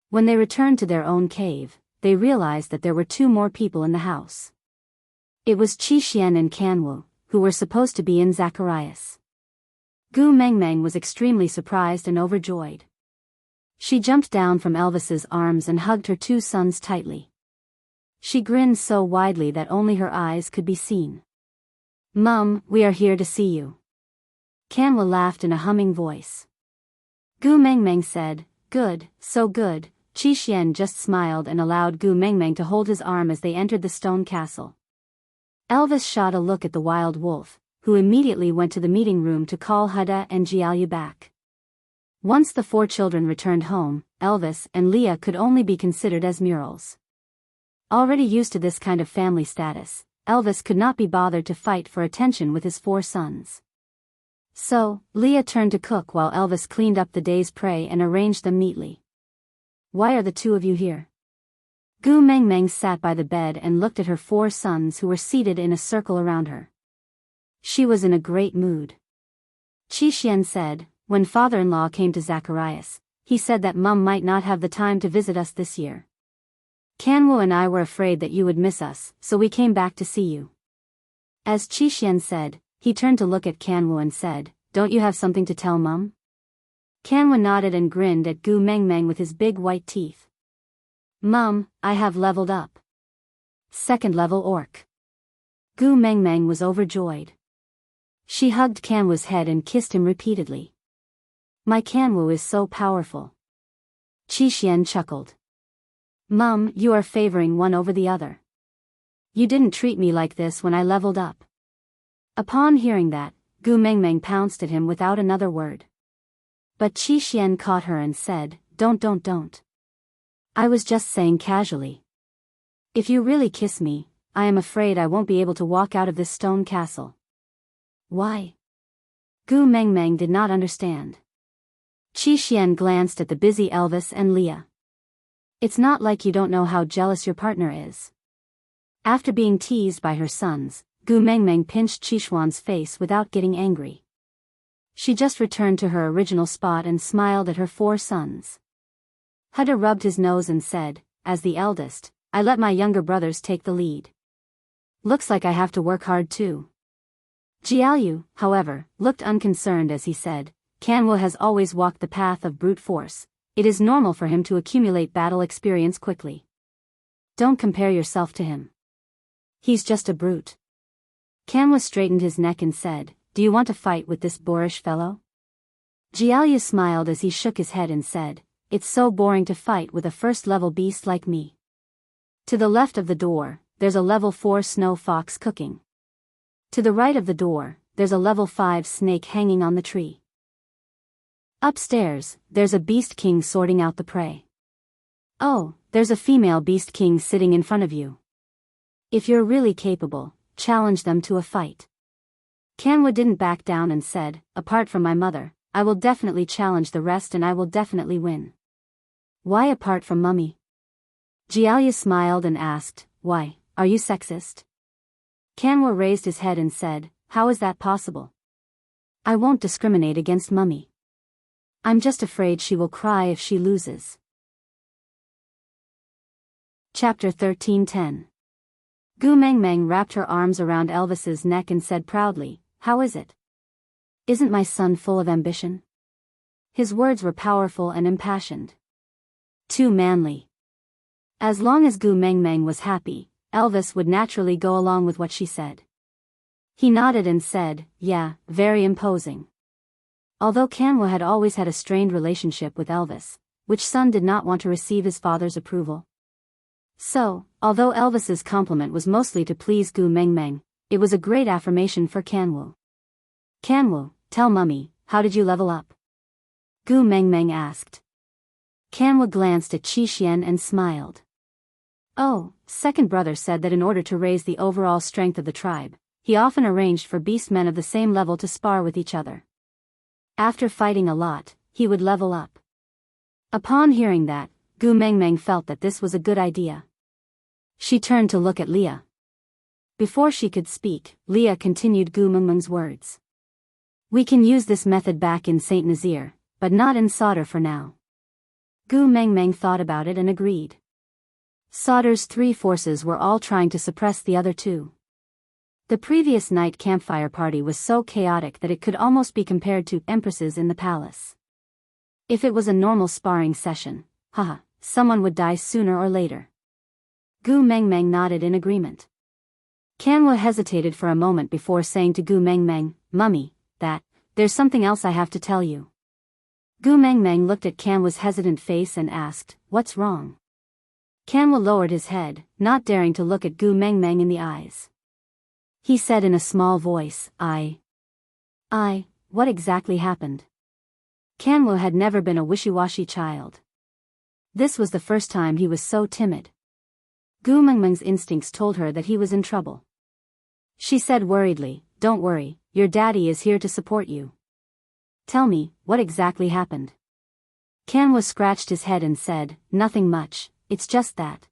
When they returned to their own cave, they realized that there were 2 more people in the house. It was Qi Xian and Kanwu, who were supposed to be in Zacharias. Gu Mengmeng was extremely surprised and overjoyed. She jumped down from Elvis's arms and hugged her 2 sons tightly. She grinned so widely that only her eyes could be seen. "Mum, we are here to see you." Kanwu laughed in a humming voice. Gu Mengmeng said, "Good, so good." Qi Xian just smiled and allowed Gu Mengmeng to hold his arm as they entered the stone castle. Elvis shot a look at the wild wolf, who immediately went to the meeting room to call Huda and Jiayu back. Once the 4 children returned home, Elvis and Leah could only be considered as murals. Already used to this kind of family status, Elvis could not be bothered to fight for attention with his 4 sons. So, Leah turned to cook while Elvis cleaned up the day's prey and arranged them neatly. "Why are the 2 of you here?" Gu Mengmeng sat by the bed and looked at her 4 sons who were seated in a circle around her. She was in a great mood. Qi Xian said, "When father-in-law came to Zacharias, he said that Mum might not have the time to visit us this year. Kanwu and I were afraid that you would miss us, so we came back to see you." As Qi Xian said, he turned to look at Kanwu and said, "Don't you have something to tell Mum?" Kanwu nodded and grinned at Gu Mengmeng with his big white teeth. "Mum, I have leveled up. 2nd level orc." Gu Mengmeng was overjoyed. She hugged Kanwu's head and kissed him repeatedly. "My Kanwu is so powerful." Qi Xian chuckled. "Mum, you are favoring one over the other. You didn't treat me like this when I leveled up." Upon hearing that, Gu Mengmeng pounced at him without another word. But Qi Xian caught her and said, Don't. I was just saying casually. If you really kiss me, I am afraid I won't be able to walk out of this stone castle." "Why?" Gu Mengmeng did not understand. Qi Xian glanced at the busy Elvis and Leah. "It's not like you don't know how jealous your partner is." After being teased by her sons, Gu Mengmeng pinched Qishuan's face without getting angry. She just returned to her original spot and smiled at her 4 sons. Huda rubbed his nose and said, "As the eldest, I let my younger brothers take the lead. Looks like I have to work hard too." Jiayu, however, looked unconcerned as he said, "Kanwu has always walked the path of brute force. It is normal for him to accumulate battle experience quickly. Don't compare yourself to him. He's just a brute." Kanwu straightened his neck and said, "Do you want to fight with this boorish fellow?" Jialyu smiled as he shook his head and said, "It's so boring to fight with a first-level beast like me. To the left of the door, there's a level 4 snow fox cooking. To the right of the door, there's a level 5 snake hanging on the tree. Upstairs, there's a beast king sorting out the prey. Oh, there's a female beast king sitting in front of you. If you're really capable, challenge them to a fight." Kanwa didn't back down and said, "Apart from my mother, I will definitely challenge the rest and I will definitely win." "Why apart from Mummy?" Jialyu smiled and asked, "Why, are you sexist?" Kanwa raised his head and said, "How is that possible? I won't discriminate against Mummy. I'm just afraid she will cry if she loses." Chapter 13:10. Gu Mengmeng wrapped her arms around Elvis's neck and said proudly, "How is it? Isn't my son full of ambition?" His words were powerful and impassioned. Too manly. As long as Gu Mengmeng was happy, Elvis would naturally go along with what she said. He nodded and said, "Yeah, very imposing." Although Kanwa had always had a strained relationship with Elvis, which son did not want to receive his father's approval? So, although Elvis's compliment was mostly to please Gu Mengmeng, it was a great affirmation for Kanwu. "Kanwu, tell Mummy, how did you level up?" Gu Mengmeng asked. Kanwu glanced at Qi Xian and smiled. "Oh, second brother said that in order to raise the overall strength of the tribe, he often arranged for beastmen of the same level to spar with each other. After fighting a lot, he would level up." Upon hearing that, Gu Mengmeng felt that this was a good idea. She turned to look at Leah. Before she could speak, Leah continued Gu Mengmeng's words. "We can use this method back in Saint Nazaire, but not in Sauter for now." Gu Mengmeng thought about it and agreed. Sauter's 3 forces were all trying to suppress the other 2. The previous night campfire party was so chaotic that it could almost be compared to empresses in the palace. If it was a normal sparring session, haha, someone would die sooner or later. Gu Mengmeng nodded in agreement. Kanwa hesitated for a moment before saying to Gu Mengmeng, "Mummy, there's something else I have to tell you." Gu Mengmeng looked at Kanwa's hesitant face and asked, "What's wrong?" Kanwa lowered his head, not daring to look at Gu Mengmeng in the eyes. He said in a small voice, What exactly happened?" Kanwa had never been a wishy-washy child. This was the first time he was so timid. Gu Mengmeng's instincts told her that he was in trouble. She said worriedly, "Don't worry, your daddy is here to support you. Tell me, what exactly happened?" Kanwa scratched his head and said, "Nothing much, it's just that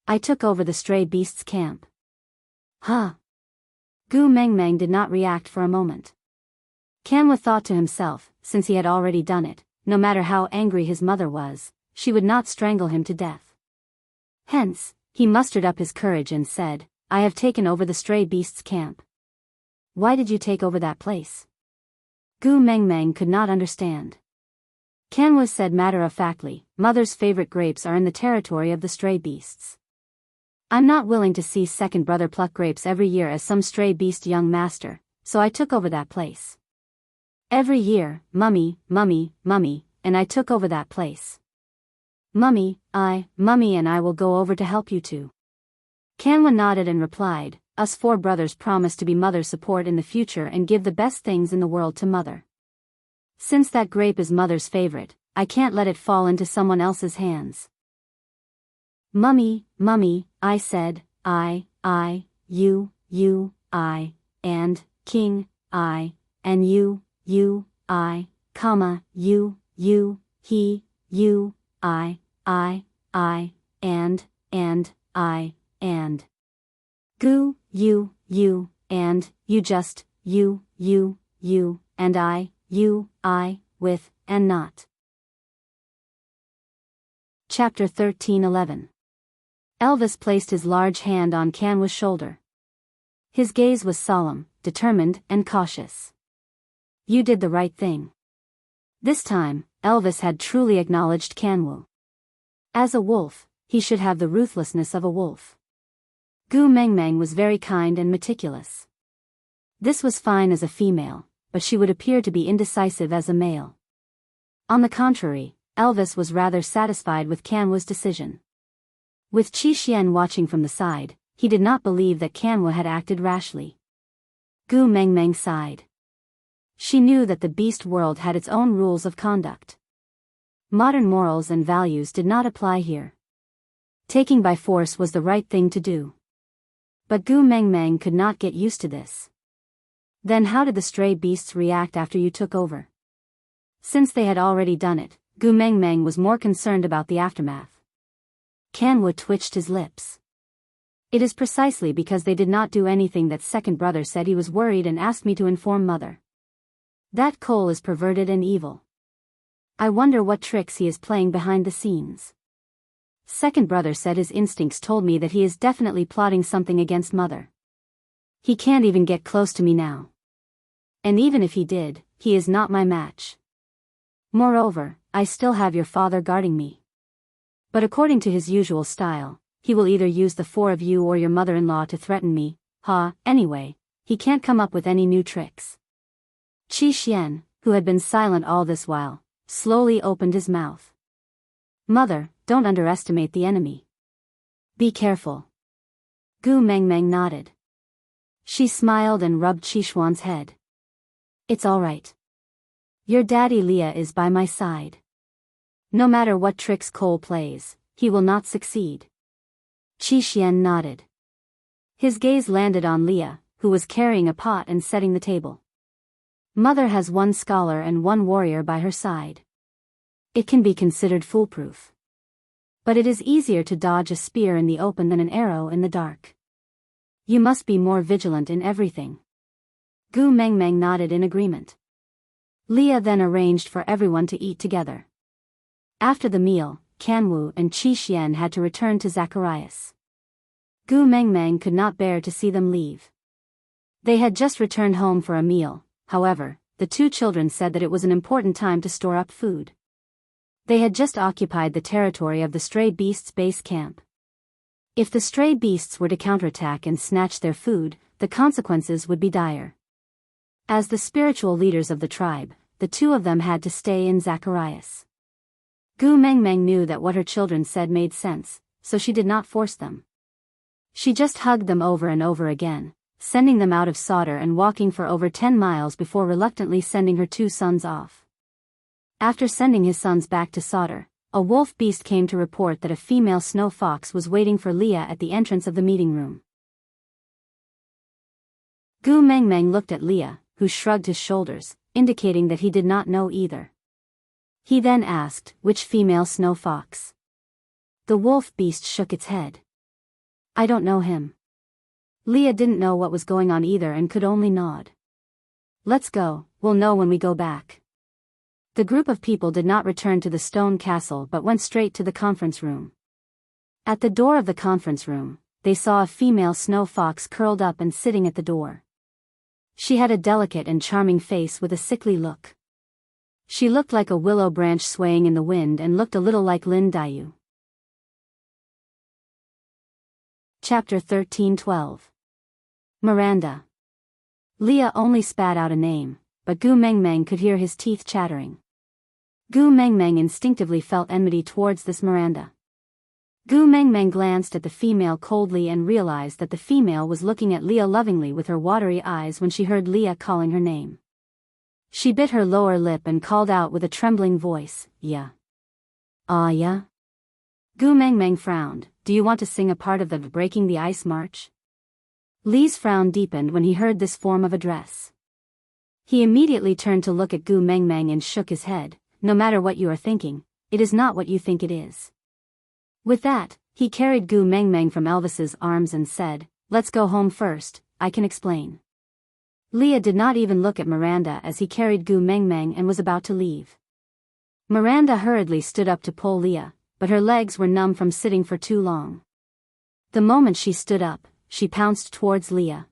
I took over the stray beasts camp." "Huh?" Gu Mengmeng did not react for a moment. Kanwa thought to himself, since he had already done it, no matter how angry his mother was, she would not strangle him to death. Hence, he mustered up his courage and said, "I have taken over the stray beasts camp." "Why did you take over that place?" Gu Mengmeng could not understand. Kanwa said matter-of-factly, "Mother's favorite grapes are in the territory of the stray beasts. I'm not willing to see second brother pluck grapes every year as some stray beast young master, so I took over that place. Every year, Mummy, and I took over that place. Mummy and I will go over to help you too." Kanwa nodded and replied, "Us 4 brothers promise to be Mother's support in the future and give the best things in the world to Mother. Since that grape is Mother's favorite, I can't let it fall into someone else's hands." Mummy, I said, you, I, and King, I, and you, I, comma, you, he, you, I, and I, and Gu, you, and you just, you, and I, with, and not. Chapter 13:11. Elvis placed his large hand on Kanwa's shoulder. His gaze was solemn, determined, and cautious. "You did the right thing." This time, Elvis had truly acknowledged Kanwa. As a wolf, he should have the ruthlessness of a wolf. Gu Mengmeng was very kind and meticulous. This was fine as a female, but she would appear to be indecisive as a male. On the contrary, Elvis was rather satisfied with Kanwa's decision. With Qi Xian watching from the side, he did not believe that Kanwa had acted rashly. Gu Mengmeng sighed. She knew that the beast world had its own rules of conduct. Modern morals and values did not apply here. Taking by force was the right thing to do. But Gu Mengmeng could not get used to this. Then how did the stray beasts react after you took over? Since they had already done it, Gu Mengmeng was more concerned about the aftermath. Kanwa twitched his lips. It is precisely because they did not do anything that second brother said he was worried and asked me to inform mother. That Cole is perverted and evil. I wonder what tricks he is playing behind the scenes. Second brother said his instincts told me that he is definitely plotting something against mother. He can't even get close to me now. And even if he did, he is not my match. Moreover, I still have your father guarding me. But according to his usual style, he will either use the four of you or your mother-in-law to threaten me. Anyway, he can't come up with any new tricks. Qi Xian, who had been silent all this while, slowly opened his mouth. Mother, don't underestimate the enemy. Be careful. Gu Mengmeng nodded. She smiled and rubbed Qi Xuan's head. It's all right. Your daddy Leah is by my side. No matter what tricks Cole plays, he will not succeed. Qi Xian nodded. His gaze landed on Leah, who was carrying a pot and setting the table. Mother has one scholar and one warrior by her side. It can be considered foolproof. But it is easier to dodge a spear in the open than an arrow in the dark. You must be more vigilant in everything. Gu Mengmeng nodded in agreement. Leah then arranged for everyone to eat together. After the meal, Kanwu and Qi Xian had to return to Zacharias. Gu Mengmeng could not bear to see them leave. They had just returned home for a meal. However, the two children said that it was an important time to store up food. They had just occupied the territory of the stray beasts' base camp. If the stray beasts were to counterattack and snatch their food, the consequences would be dire. As the spiritual leaders of the tribe, the two of them had to stay in Zacharias. Gu Mengmeng knew that what her children said made sense, so she did not force them. She just hugged them over and over again, sending them out of Sauter and walking for over 10 miles before reluctantly sending her two sons off. After sending his sons back to Sauter, a wolf beast came to report that a female snow fox was waiting for Leah at the entrance of the meeting room. Gu Mengmeng looked at Leah, who shrugged his shoulders, indicating that he did not know either. He then asked, which female snow fox? The wolf beast shook its head. I don't know him. Leah didn't know what was going on either and could only nod. Let's go, we'll know when we go back. The group of people did not return to the stone castle but went straight to the conference room. At the door of the conference room, they saw a female snow fox curled up and sitting at the door. She had a delicate and charming face with a sickly look. She looked like a willow branch swaying in the wind and looked a little like Lin Dayu. Chapter 13:12. Miranda. Leah only spat out a name, but Gu Mengmeng could hear his teeth chattering. Gu Mengmeng instinctively felt enmity towards this Miranda. Gu Mengmeng glanced at the female coldly and realized that the female was looking at Leah lovingly with her watery eyes when she heard Leah calling her name. She bit her lower lip and called out with a trembling voice, "Yeah." "Ah, yeah?" Gu Mengmeng frowned. "Do you want to sing a part of the Breaking the Ice March?" Lee's frown deepened when he heard this form of address. He immediately turned to look at Gu Mengmeng and shook his head. "No matter what you are thinking, it is not what you think it is." With that, he carried Gu Mengmeng from Elvis's arms and said, "Let's go home first, I can explain." Leah did not even look at Miranda as he carried Gu Mengmeng and was about to leave. Miranda hurriedly stood up to pull Leah, but her legs were numb from sitting for too long. The moment she stood up, she pounced towards Leah.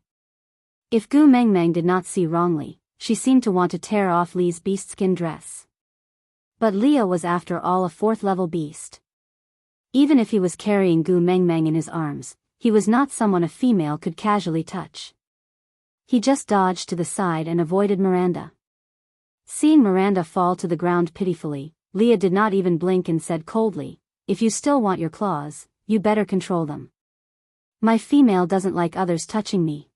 If Gu Mengmeng did not see wrongly, she seemed to want to tear off Lee's beastskin dress. But Leah was after all a 4th-level beast. Even if he was carrying Gu Mengmeng in his arms, he was not someone a female could casually touch. He just dodged to the side and avoided Miranda. Seeing Miranda fall to the ground pitifully, Leah did not even blink and said coldly, "If you still want your claws, you better control them. My female doesn't like others touching me."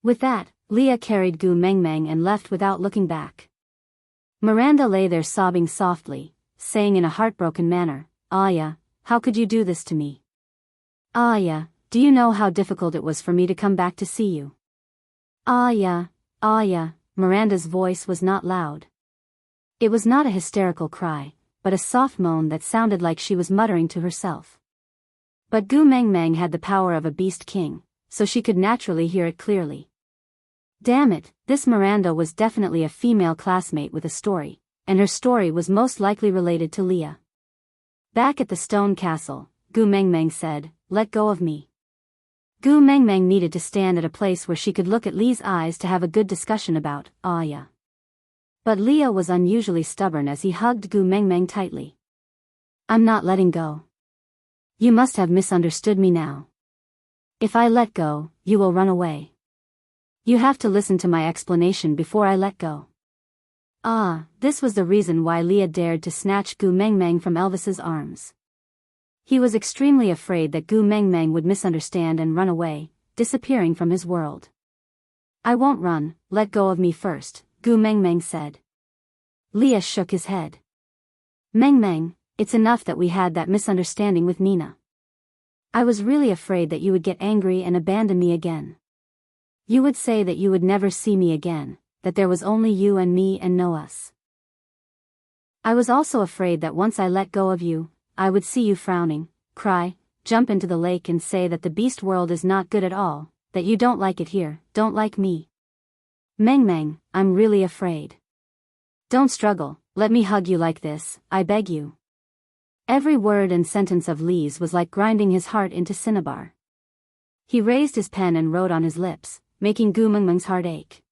With that, Leah carried Gu Mengmeng and left without looking back. Miranda lay there sobbing softly, saying in a heartbroken manner, "Aya, how could you do this to me? Aya, do you know how difficult it was for me to come back to see you? Aya, Aya." Miranda's voice was not loud. It was not a hysterical cry, but a soft moan that sounded like she was muttering to herself. But Gu Mengmeng had the power of a beast king, so she could naturally hear it clearly. Damn it, this Miranda was definitely a female classmate with a story, and her story was most likely related to Leah. Back at the stone castle, Gu Mengmeng said, "Let go of me." Gu Mengmeng needed to stand at a place where she could look at Lee's eyes to have a good discussion about Aya. But Leah was unusually stubborn as he hugged Gu Mengmeng tightly. "I'm not letting go. You must have misunderstood me now. If I let go, you will run away. You have to listen to my explanation before I let go." This was the reason why Leah dared to snatch Gu Mengmeng from Elvis's arms. He was extremely afraid that Gu Mengmeng would misunderstand and run away, disappearing from his world. "I won't run, let go of me first," Gu Mengmeng said. Leah shook his head. "Mengmeng, it's enough that we had that misunderstanding with Nina. I was really afraid that you would get angry and abandon me again. You would say that you would never see me again, that there was only you and me and no us. I was also afraid that once I let go of you, I would see you frowning, cry, jump into the lake and say that the beast world is not good at all, that you don't like it here, don't like me. Mengmeng, I'm really afraid. Don't struggle, let me hug you like this, I beg you." Every word and sentence of Lee's was like grinding his heart into cinnabar. He raised his pen and wrote on his lips, making Gu Mengmeng's heart ache.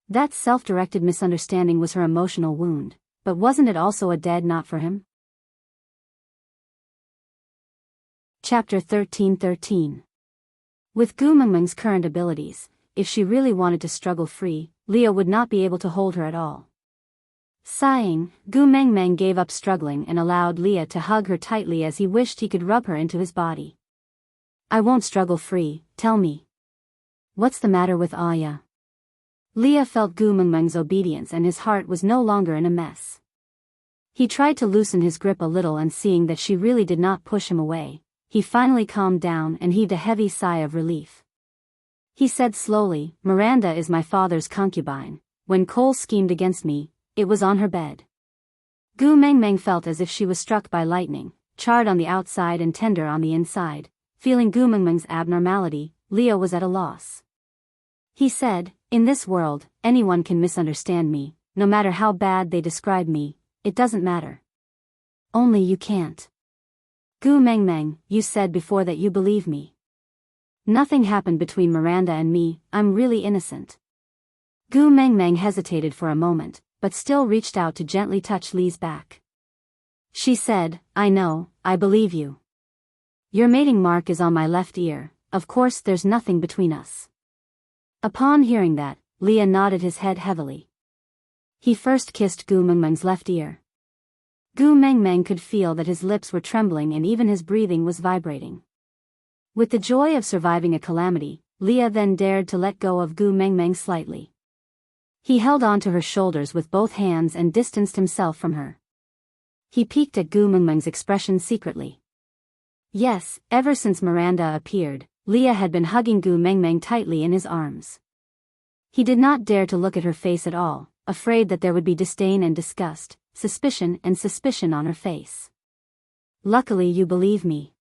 That self-directed misunderstanding was her emotional wound, but wasn't it also a dead knot for him? Chapter 13:13. With Gu Mengmeng's current abilities, if she really wanted to struggle free, Leah would not be able to hold her at all. Sighing, Gu Mengmeng gave up struggling and allowed Leah to hug her tightly as he wished he could rub her into his body. "I won't struggle free, tell me. What's the matter with Aya?" Leah felt Gu Mengmeng's obedience and his heart was no longer in a mess. He tried to loosen his grip a little and seeing that she really did not push him away, he finally calmed down and heaved a heavy sigh of relief. He said slowly, "Miranda is my father's concubine. When Cole schemed against me, it was on her bed." Gu Mengmeng felt as if she was struck by lightning, charred on the outside and tender on the inside. Feeling Gu Mengmeng's abnormality, Leah was at a loss. He said, "In this world, anyone can misunderstand me, no matter how bad they describe me, it doesn't matter. Only you can't. Gu Mengmeng, you said before that you believe me. Nothing happened between Miranda and me, I'm really innocent." Gu Mengmeng hesitated for a moment, but still reached out to gently touch Lee's back. She said, "I know, I believe you. Your mating mark is on my left ear, of course there's nothing between us." Upon hearing that, Leah nodded his head heavily. He first kissed Gu Mengmeng's left ear. Gu Mengmeng could feel that his lips were trembling and even his breathing was vibrating. With the joy of surviving a calamity, Leah then dared to let go of Gu Mengmeng slightly. He held on to her shoulders with both hands and distanced himself from her. He peeked at Gu Mengmeng's expression secretly. Yes, ever since Miranda appeared, Leah had been hugging Gu Mengmeng tightly in his arms. He did not dare to look at her face at all, afraid that there would be disdain and disgust, suspicion on her face. "Luckily you believe me."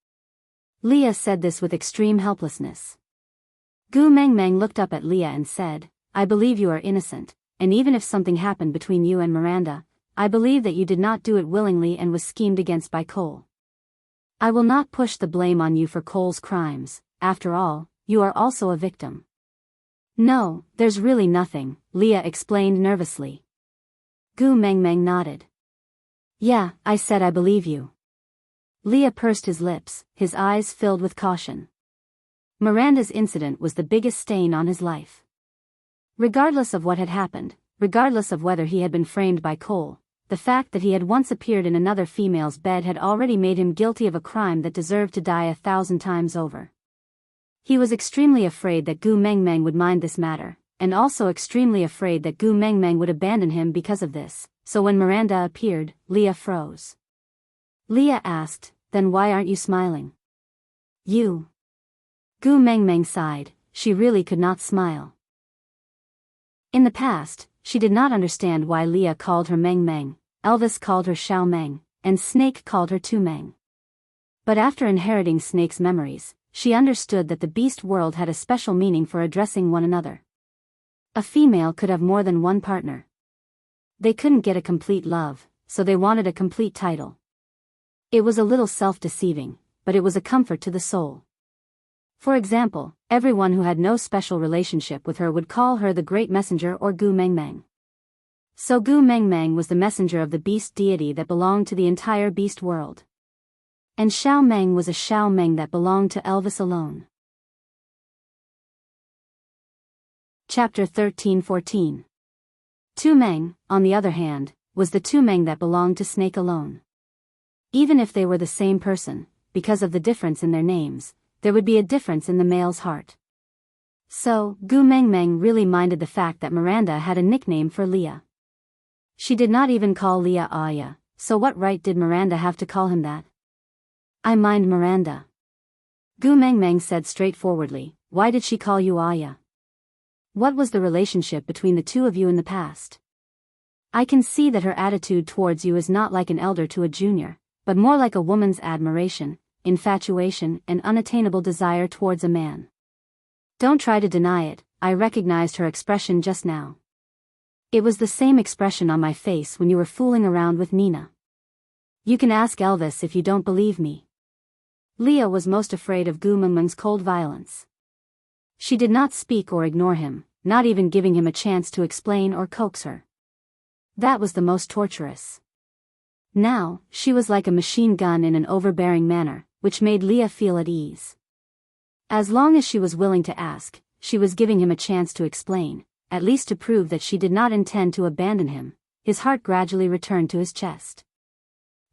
Leah said this with extreme helplessness. Gu Mengmeng looked up at Leah and said, "I believe you are innocent, and even if something happened between you and Miranda, I believe that you did not do it willingly and was schemed against by Cole. I will not push the blame on you for Cole's crimes, after all, you are also a victim." "No, there's really nothing," Leah explained nervously. Gu Mengmeng nodded. "Yeah, I said I believe you." Leah pursed his lips, his eyes filled with caution. Miranda's incident was the biggest stain on his life. Regardless of what had happened, regardless of whether he had been framed by Cole, the fact that he had once appeared in another female's bed had already made him guilty of a crime that deserved to die 1,000 times over. He was extremely afraid that Gu Mengmeng would mind this matter, and also extremely afraid that Gu Mengmeng would abandon him because of this, so when Miranda appeared, Leah froze. Leah asked, "Then why aren't you smiling?" "You." Gu Mengmeng sighed, she really could not smile. In the past, she did not understand why Leah called her Meng Meng, Elvis called her Xiao Meng, and Snake called her Tu Meng. But after inheriting Snake's memories, she understood that the beast world had a special meaning for addressing one another. A female could have more than one partner. They couldn't get a complete love, so they wanted a complete title. It was a little self-deceiving, but it was a comfort to the soul. For example, everyone who had no special relationship with her would call her the Great Messenger or Gu Mengmeng. So Gu Mengmeng was the messenger of the beast deity that belonged to the entire beast world. And Xiao Meng was a Xiao Meng that belonged to Elvis alone. Chapter 13-14. Tu Meng, on the other hand, was the Tu Meng that belonged to Snake alone. Even if they were the same person, because of the difference in their names, there would be a difference in the male's heart. So, Gu Mengmeng really minded the fact that Miranda had a nickname for Leah. She did not even call Leah Aya, so what right did Miranda have to call him that? "I mind Miranda." Gu Mengmeng said straightforwardly, "Why did she call you Aya? What was the relationship between the two of you in the past? I can see that her attitude towards you is not like an elder to a junior, but more like a woman's admiration, infatuation, and unattainable desire towards a man. Don't try to deny it, I recognized her expression just now. It was the same expression on my face when you were fooling around with Nina. You can ask Elvis if you don't believe me." Leah was most afraid of Gu Mengmeng's cold violence. She did not speak or ignore him, not even giving him a chance to explain or coax her. That was the most torturous. Now, she was like a machine gun in an overbearing manner, which made Leah feel at ease. As long as she was willing to ask, she was giving him a chance to explain, at least to prove that she did not intend to abandon him. His heart gradually returned to his chest.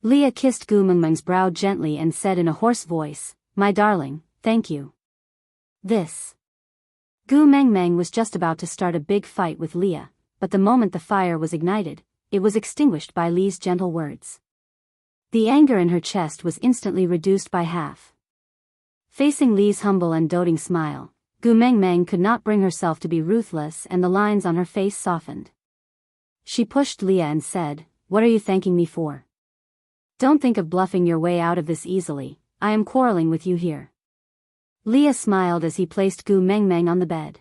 Leah kissed Gu Mengmeng's brow gently and said in a hoarse voice, "My darling, thank you." This. Gu Mengmeng was just about to start a big fight with Leah, but the moment the fire was ignited, it was extinguished by Lee's gentle words. The anger in her chest was instantly reduced by half. Facing Lee's humble and doting smile, Gu Mengmeng could not bring herself to be ruthless and the lines on her face softened. She pushed Leah and said, "What are you thanking me for? Don't think of bluffing your way out of this easily, I am quarreling with you here." Leah smiled as he placed Gu Mengmeng on the bed.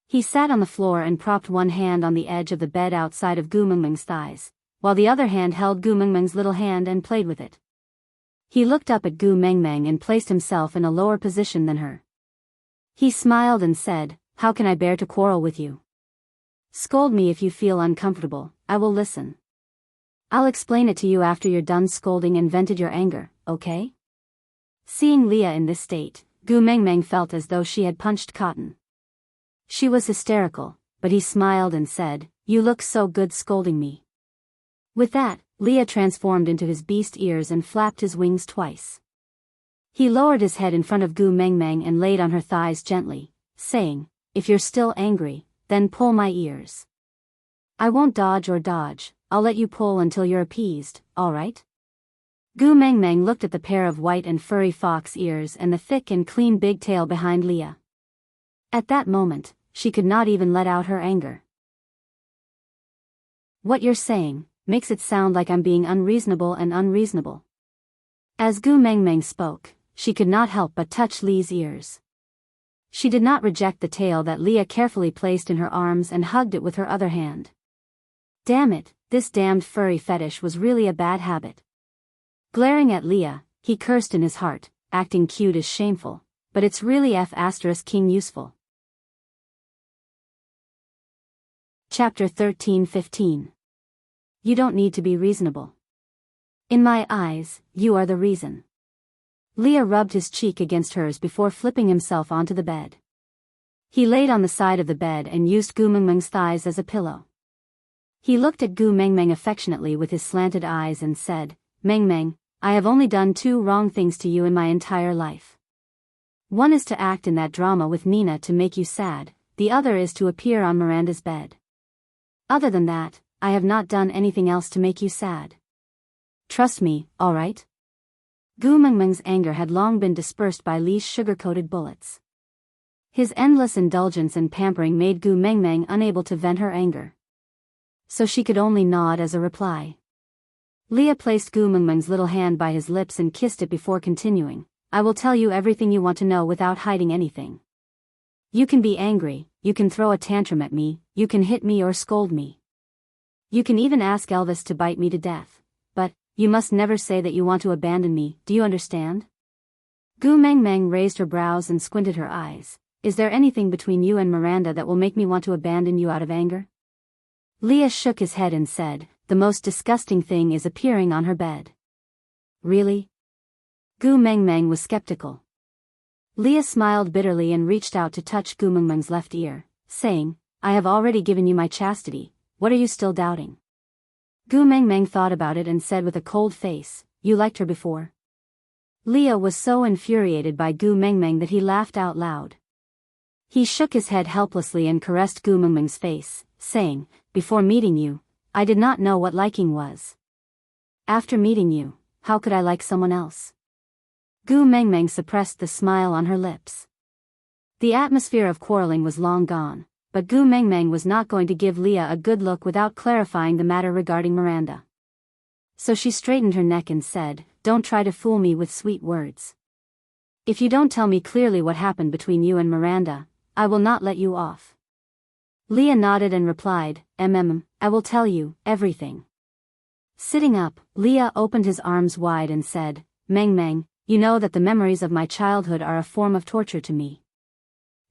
He sat on the floor and propped one hand on the edge of the bed outside of Gu Mengmeng's thighs, while the other hand held Gu Mengmeng's little hand and played with it. He looked up at Gu Mengmeng and placed himself in a lower position than her. He smiled and said, "How can I bear to quarrel with you? Scold me if you feel uncomfortable, I will listen. I'll explain it to you after you're done scolding and vented your anger, okay?" Seeing Leah in this state, Gu Mengmeng felt as though she had punched cotton. She was hysterical, but he smiled and said, "You look so good scolding me." With that, Leah transformed into his beast ears and flapped his wings twice. He lowered his head in front of Gu Mengmeng and laid on her thighs gently, saying, "If you're still angry, then pull my ears. I won't dodge or dodge, I'll let you pull until you're appeased, alright?" Gu Mengmeng looked at the pair of white and furry fox ears and the thick and clean big tail behind Leah. At that moment, she could not even let out her anger. "What you're saying makes it sound like I'm being unreasonable and unreasonable." As Gu Mengmeng spoke, she could not help but touch Lee's ears. She did not reject the tail that Leah carefully placed in her arms and hugged it with her other hand. Damn it, this damned furry fetish was really a bad habit. Glaring at Leah, he cursed in his heart, acting cute is shameful, but it's really F***king useful. Chapter 13-15. You don't need to be reasonable. In my eyes, you are the reason. Leah rubbed his cheek against hers before flipping himself onto the bed. He laid on the side of the bed and used Gu Mengmeng's thighs as a pillow. He looked at Gu Mengmeng affectionately with his slanted eyes and said, Mengmeng, I have only done 2 wrong things to you in my entire life. One is to act in that drama with Nina to make you sad, the other is to appear on Miranda's bed. Other than that, I have not done anything else to make you sad. Trust me, alright? Gu Mengmeng's anger had long been dispersed by Li's sugar-coated bullets. His endless indulgence and pampering made Gu Mengmeng unable to vent her anger. So she could only nod as a reply. Leah placed Gu Mengmeng's little hand by his lips and kissed it before continuing, I will tell you everything you want to know without hiding anything. You can be angry, you can throw a tantrum at me, you can hit me or scold me. You can even ask Elvis to bite me to death. But, you must never say that you want to abandon me, do you understand? Gu Mengmeng raised her brows and squinted her eyes. Is there anything between you and Miranda that will make me want to abandon you out of anger? Leah shook his head and said, the most disgusting thing is appearing on her bed. Really? Gu Mengmeng was skeptical. Leah smiled bitterly and reached out to touch Gu Mengmeng's left ear, saying, I have already given you my chastity, what are you still doubting? Gu Mengmeng thought about it and said with a cold face, you liked her before? Leah was so infuriated by Gu Mengmeng that he laughed out loud. He shook his head helplessly and caressed Gu Mengmeng's face, saying, before meeting you, I did not know what liking was. After meeting you, how could I like someone else? Gu Mengmeng suppressed the smile on her lips. The atmosphere of quarreling was long gone, but Gu Mengmeng was not going to give Leah a good look without clarifying the matter regarding Miranda. So she straightened her neck and said, don't try to fool me with sweet words. If you don't tell me clearly what happened between you and Miranda, I will not let you off. Leah nodded and replied, I will tell you, everything. Sitting up, Leah opened his arms wide and said, Mengmeng, you know that the memories of my childhood are a form of torture to me.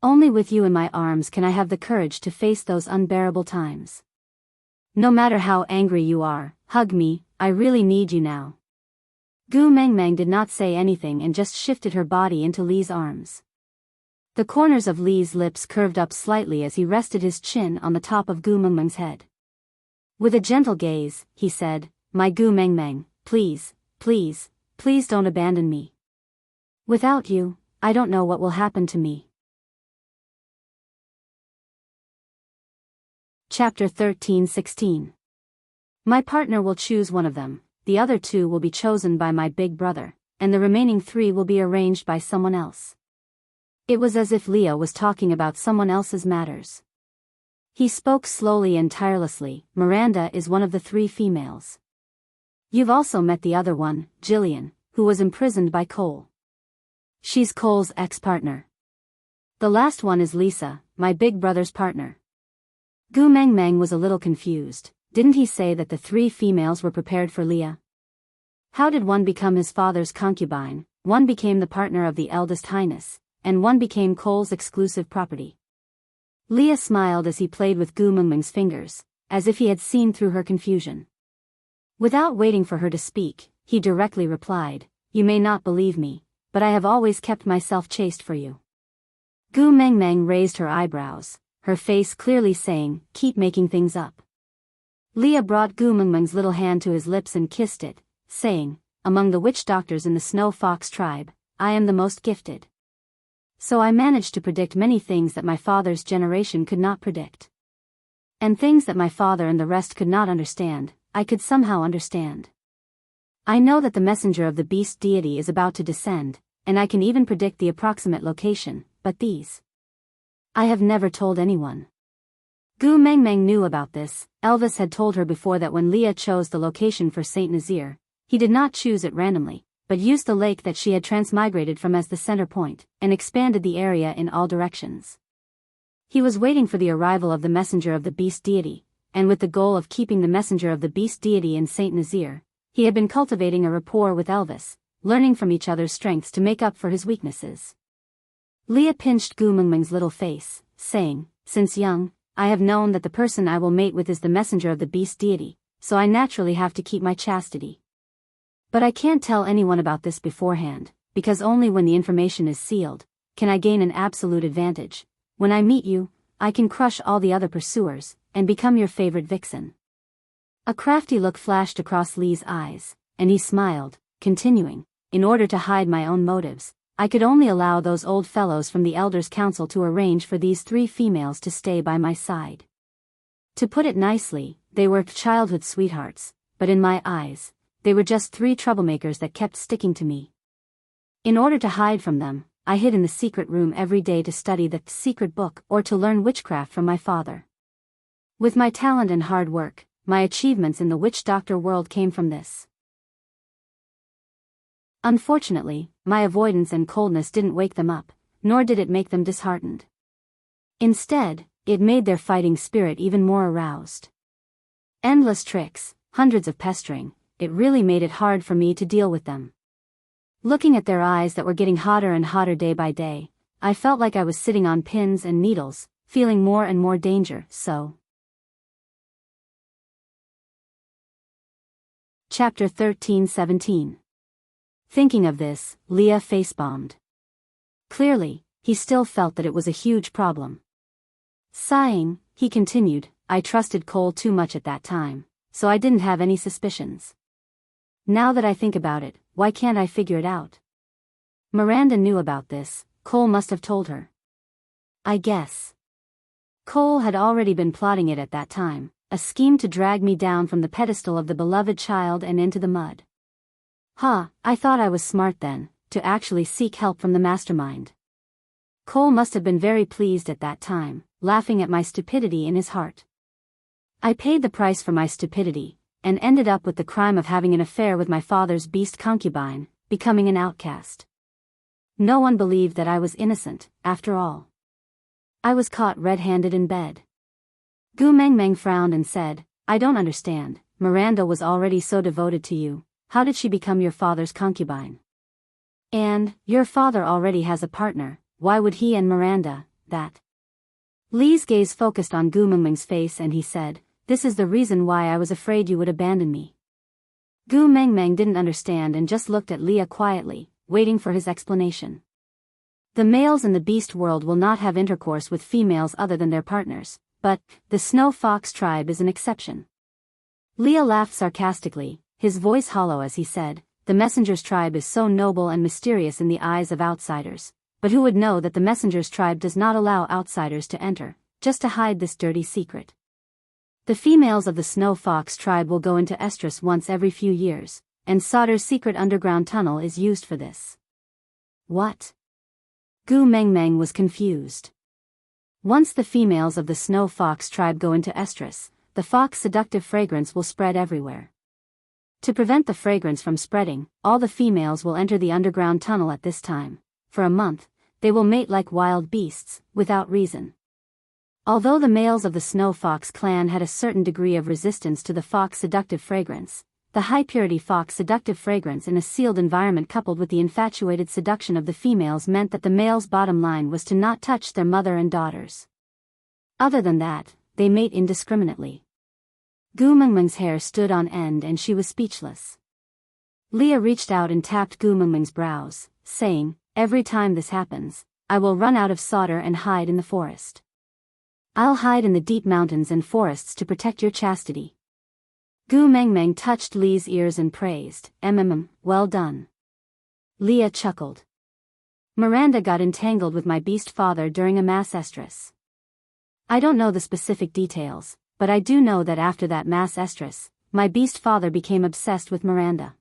Only with you in my arms can I have the courage to face those unbearable times. No matter how angry you are, hug me, I really need you now. Gu Mengmeng did not say anything and just shifted her body into Li's arms. The corners of Li's lips curved up slightly as he rested his chin on the top of Gu Mengmeng's head. With a gentle gaze, he said, my Gu Mengmeng, please, please, please don't abandon me. Without you, I don't know what will happen to me. Chapter 13-16. My partner will choose one of them, the other 2 will be chosen by my big brother, and the remaining 3 will be arranged by someone else. It was as if Leah was talking about someone else's matters. He spoke slowly and tirelessly, Miranda is one of the 3 females. You've also met the other one, Jillian, who was imprisoned by Cole. She's Cole's ex-partner. The last one is Lisa, my big brother's partner. Gu Mengmeng was a little confused. Didn't he say that the 3 females were prepared for Leah? How did one become his father's concubine, one became the partner of the eldest highness, and one became Cole's exclusive property? Leah smiled as he played with Gu Mengmeng's fingers, as if he had seen through her confusion. Without waiting for her to speak, he directly replied, you may not believe me, but I have always kept myself chaste for you. Gu Mengmeng raised her eyebrows, her face clearly saying, keep making things up. Leah brought Gu Mengmeng's little hand to his lips and kissed it, saying, among the witch doctors in the Snow Fox tribe, I am the most gifted. So I managed to predict many things that my father's generation could not predict. And things that my father and the rest could not understand, I could somehow understand. I know that the messenger of the beast deity is about to descend, and I can even predict the approximate location, but these I have never told anyone. Gu Mengmeng knew about this. Elvis had told her before that when Leah chose the location for Saint Nazaire, he did not choose it randomly, but used the lake that she had transmigrated from as the center point, and expanded the area in all directions. He was waiting for the arrival of the messenger of the beast deity, and with the goal of keeping the messenger of the beast deity in Saint Nazaire, he had been cultivating a rapport with Elvis, learning from each other's strengths to make up for his weaknesses. Leah pinched Gu Mengmeng's little face, saying, since young, I have known that the person I will mate with is the messenger of the beast deity, so I naturally have to keep my chastity. But I can't tell anyone about this beforehand, because only when the information is sealed, can I gain an absolute advantage, when I meet you, I can crush all the other pursuers, and become your favorite vixen." A crafty look flashed across Lee's eyes, and he smiled, continuing, "In order to hide my own motives, I could only allow those old fellows from the Elders' Council to arrange for these 3 females to stay by my side. To put it nicely, they were childhood sweethearts, but in my eyes, they were just 3 troublemakers that kept sticking to me. In order to hide from them, I hid in the secret room every day to study the secret book or to learn witchcraft from my father. With my talent and hard work, my achievements in the witch doctor world came from this. Unfortunately, my avoidance and coldness didn't wake them up, nor did it make them disheartened. Instead, it made their fighting spirit even more aroused. Endless tricks, hundreds of pestering, it really made it hard for me to deal with them. Looking at their eyes that were getting hotter and hotter day by day, I felt like I was sitting on pins and needles, feeling more and more danger, so. Chapter 13-17. Thinking of this, Leah face-bombed. Clearly, he still felt that it was a huge problem. Sighing, he continued, "I trusted Cole too much at that time, so I didn't have any suspicions. Now that I think about it, why can't I figure it out? Miranda knew about this, Cole must have told her. I guess. Cole had already been plotting it at that time, a scheme to drag me down from the pedestal of the beloved child and into the mud. I thought I was smart then, to actually seek help from the mastermind. Cole must have been very pleased at that time, laughing at my stupidity in his heart. I paid the price for my stupidity, and ended up with the crime of having an affair with my father's beast concubine, becoming an outcast. No one believed that I was innocent, after all. I was caught red-handed in bed." Gu Mengmeng frowned and said, "I don't understand, Miranda was already so devoted to you, how did she become your father's concubine? And, your father already has a partner, why would he and Miranda, that?" Lee's gaze focused on Gu Mengmeng's face and he said, "This is the reason why I was afraid you would abandon me." Gu Mengmeng didn't understand and just looked at Leah quietly, waiting for his explanation. The males in the beast world will not have intercourse with females other than their partners, but the Snow Fox tribe is an exception. Leah laughed sarcastically, his voice hollow as he said, "The Messenger's tribe is so noble and mysterious in the eyes of outsiders, but who would know that the Messenger's tribe does not allow outsiders to enter, just to hide this dirty secret? The females of the Snow Fox tribe will go into estrus once every few years, and Sauter's secret underground tunnel is used for this." What? Gu Mengmeng was confused. Once the females of the Snow Fox tribe go into estrus, the fox seductive fragrance will spread everywhere. To prevent the fragrance from spreading, all the females will enter the underground tunnel at this time. For a month, they will mate like wild beasts, without reason. Although the males of the Snow Fox clan had a certain degree of resistance to the fox seductive fragrance, the high-purity fox seductive fragrance in a sealed environment coupled with the infatuated seduction of the females meant that the males' bottom line was to not touch their mother and daughters. Other than that, they mate indiscriminately. Gu Mengmeng's hair stood on end and she was speechless. Leah reached out and tapped Gu Mengmeng's brows, saying, "Every time this happens, I will run out of solder and hide in the forest. I'll hide in the deep mountains and forests to protect your chastity." Gu Mengmeng touched Lee's ears and praised, well done." Leah chuckled. "Miranda got entangled with my beast father during a mass estrus. I don't know the specific details, but I do know that after that mass estrus, my beast father became obsessed with Miranda.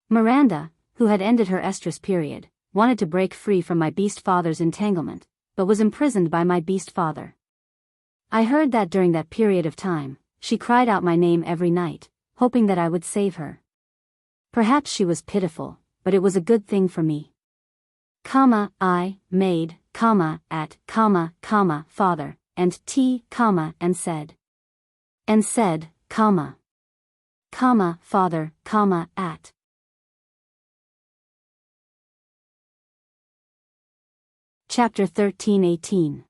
Miranda, who had ended her estrus period, wanted to break free from my beast father's entanglement, but was imprisoned by my beast father. I heard that during that period of time, she cried out my name every night, hoping that I would save her. Perhaps she was pitiful, but it was a good thing for me. I made, at, father, and and said, father, at. Chapter 13-18.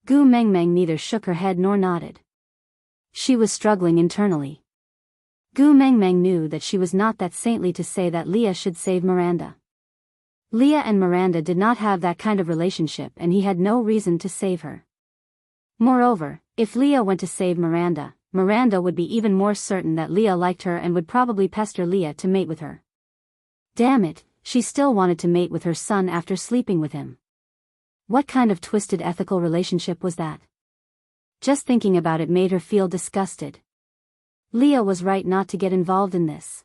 Gu Mengmeng neither shook her head nor nodded. She was struggling internally. Gu Mengmeng knew that she was not that saintly to say that Leah should save Miranda. Leah and Miranda did not have that kind of relationship and he had no reason to save her. Moreover, if Leah went to save Miranda, Miranda would be even more certain that Leah liked her and would probably pester Leah to mate with her. Damn it, she still wanted to mate with her son after sleeping with him. What kind of twisted ethical relationship was that? Just thinking about it made her feel disgusted. Leah was right not to get involved in this.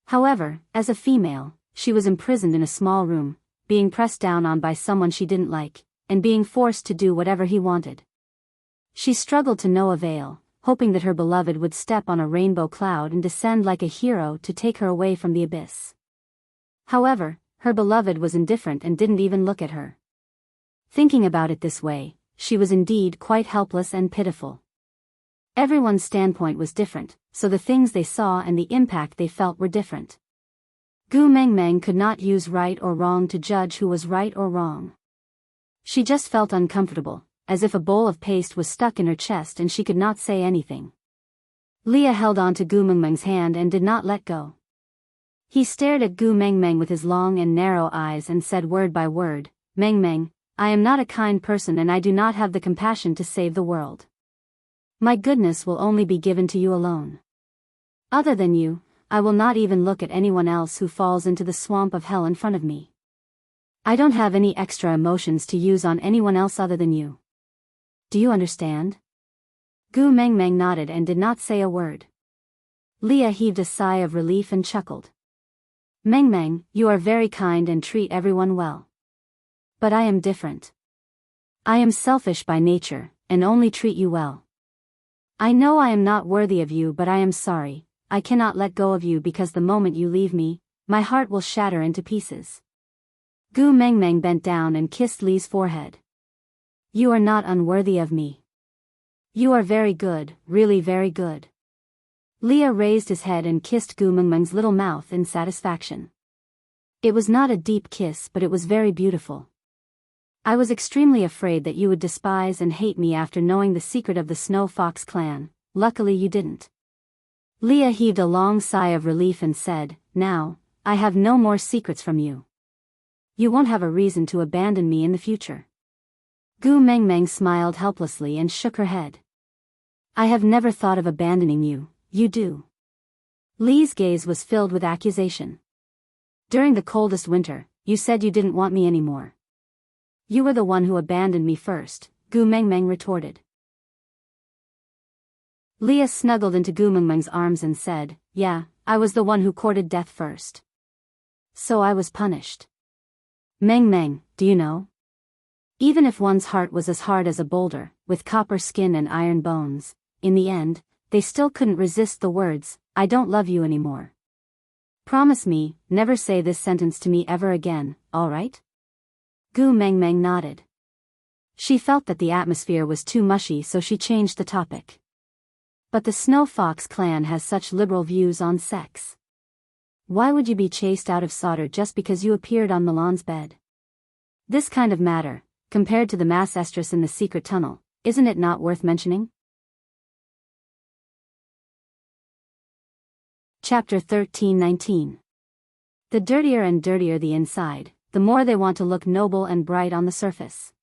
However, as a female, she was imprisoned in a small room, being pressed down on by someone she didn't like, and being forced to do whatever he wanted. She struggled to no avail, hoping that her beloved would step on a rainbow cloud and descend like a hero to take her away from the abyss. However, her beloved was indifferent and didn't even look at her. Thinking about it this way, she was indeed quite helpless and pitiful. Everyone's standpoint was different, so the things they saw and the impact they felt were different. Gu Mengmeng could not use right or wrong to judge who was right or wrong. She just felt uncomfortable, as if a bowl of paste was stuck in her chest and she could not say anything. Leah held on to Gu Mengmeng's hand and did not let go. He stared at Gu Mengmeng with his long and narrow eyes and said word by word, "Mengmeng, I am not a kind person and I do not have the compassion to save the world. My goodness will only be given to you alone. Other than you, I will not even look at anyone else who falls into the swamp of hell in front of me. I don't have any extra emotions to use on anyone else other than you. Do you understand?" Gu Mengmeng nodded and did not say a word. Leah heaved a sigh of relief and chuckled. "Mengmeng, you are very kind and treat everyone well. But I am different. I am selfish by nature, and only treat you well. I know I am not worthy of you, but I am sorry, I cannot let go of you because the moment you leave me, my heart will shatter into pieces." Gu Mengmeng bent down and kissed Li's forehead. "You are not unworthy of me. You are very good, really very good." Leah raised his head and kissed Gu Mengmeng's little mouth in satisfaction. It was not a deep kiss, but it was very beautiful. "I was extremely afraid that you would despise and hate me after knowing the secret of the Snow Fox clan. Luckily you didn't." Leah heaved a long sigh of relief and said, "Now, I have no more secrets from you. You won't have a reason to abandon me in the future." Gu Mengmeng smiled helplessly and shook her head. "I have never thought of abandoning you, you do." Li's gaze was filled with accusation. "During the coldest winter, you said you didn't want me anymore." "You were the one who abandoned me first," Gu Mengmeng retorted. Leah snuggled into Gu Mengmeng's arms and said, "Yeah, I was the one who courted death first. So I was punished. Mengmeng, do you know? Even if one's heart was as hard as a boulder, with copper skin and iron bones, in the end, they still couldn't resist the words, 'I don't love you anymore.' Promise me, never say this sentence to me ever again, all right?" Gu Mengmeng nodded. She felt that the atmosphere was too mushy, so she changed the topic. "But the Snow Fox clan has such liberal views on sex. Why would you be chased out of Sauter just because you appeared on Milan's bed? This kind of matter, compared to the mass estrus in the secret tunnel, isn't it not worth mentioning?" Chapter 13-19. The dirtier and dirtier the inside, the more they want to look noble and bright on the surface.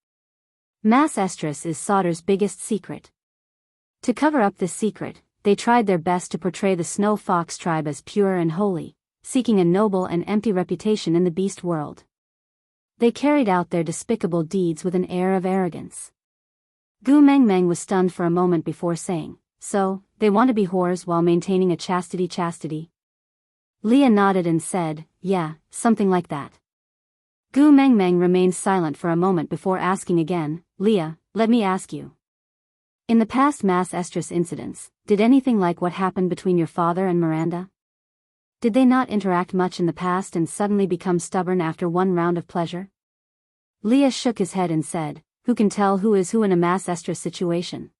Mass estrus is Sauter's biggest secret. To cover up this secret, they tried their best to portray the Snow Fox tribe as pure and holy, seeking a noble and empty reputation in the beast world. They carried out their despicable deeds with an air of arrogance. Gu Mengmeng was stunned for a moment before saying, "So, they want to be whores while maintaining a chastity?" Leah nodded and said, "Yeah, something like that." Gu Mengmeng remained silent for a moment before asking again, "Leah, let me ask you. In the past mass estrus incidents, did anything like what happened between your father and Miranda? Did they not interact much in the past and suddenly become stubborn after one round of pleasure?" Leah shook his head and said, "Who can tell who is who in a mass estrus situation?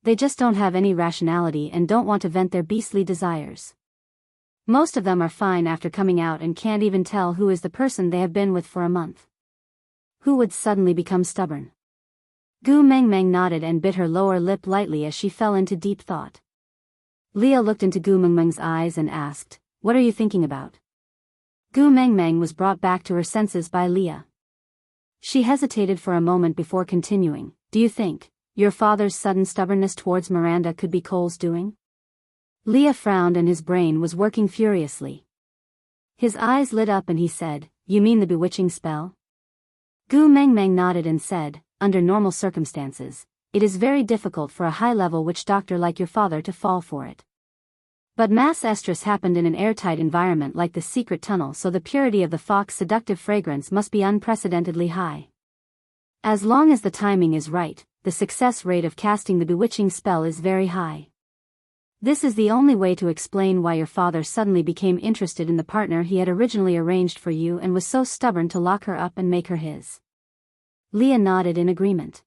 They just don't have any rationality and don't want to vent their beastly desires. Most of them are fine after coming out and can't even tell who is the person they have been with for a month. Who would suddenly become stubborn?" Gu Mengmeng nodded and bit her lower lip lightly as she fell into deep thought. Leah looked into Gu Mengmeng's eyes and asked, "What are you thinking about?" Gu Mengmeng was brought back to her senses by Leah. She hesitated for a moment before continuing. Do you think your father's sudden stubbornness towards Miranda could be Cole's doing? Leah frowned and his brain was working furiously. His eyes lit up and he said, You mean the bewitching spell? Gu Mengmeng nodded and said, Under normal circumstances, it is very difficult for a high-level witch doctor like your father to fall for it. But mass estrus happened in an airtight environment like the secret tunnel, so the purity of the fox's seductive fragrance must be unprecedentedly high. As long as the timing is right, the success rate of casting the bewitching spell is very high. This is the only way to explain why your father suddenly became interested in the partner he had originally arranged for you and was so stubborn to lock her up and make her his. Leah nodded in agreement.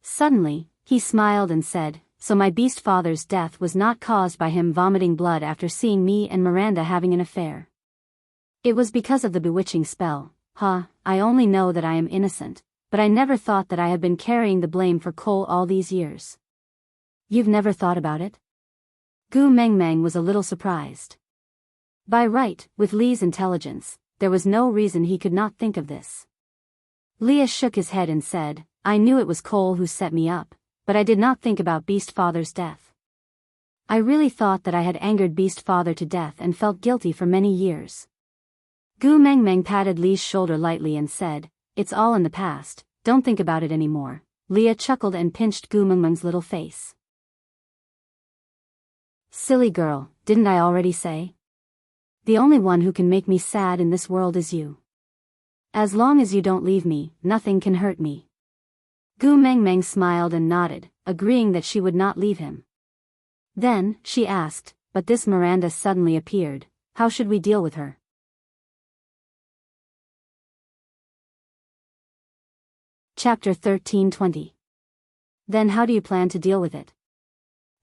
Suddenly, he smiled and said, So my beast father's death was not caused by him vomiting blood after seeing me and Miranda having an affair. It was because of the bewitching spell. I only know that I am innocent, but I never thought that I had been carrying the blame for Cole all these years. You've never thought about it? Gu Mengmeng was a little surprised. By right, with Lee's intelligence, there was no reason he could not think of this. Leah shook his head and said, I knew it was Cole who set me up, but I did not think about Beast Father's death. I really thought that I had angered Beast Father to death and felt guilty for many years. Gu Mengmeng patted Lee's shoulder lightly and said, It's all in the past, don't think about it anymore. Leah chuckled and pinched Gu Mengmeng's little face. Silly girl, didn't I already say? The only one who can make me sad in this world is you. As long as you don't leave me, nothing can hurt me. Gu Mengmeng smiled and nodded, agreeing that she would not leave him. Then, she asked, But this Miranda suddenly appeared, how should we deal with her? Chapter 13:20. Then how do you plan to deal with it?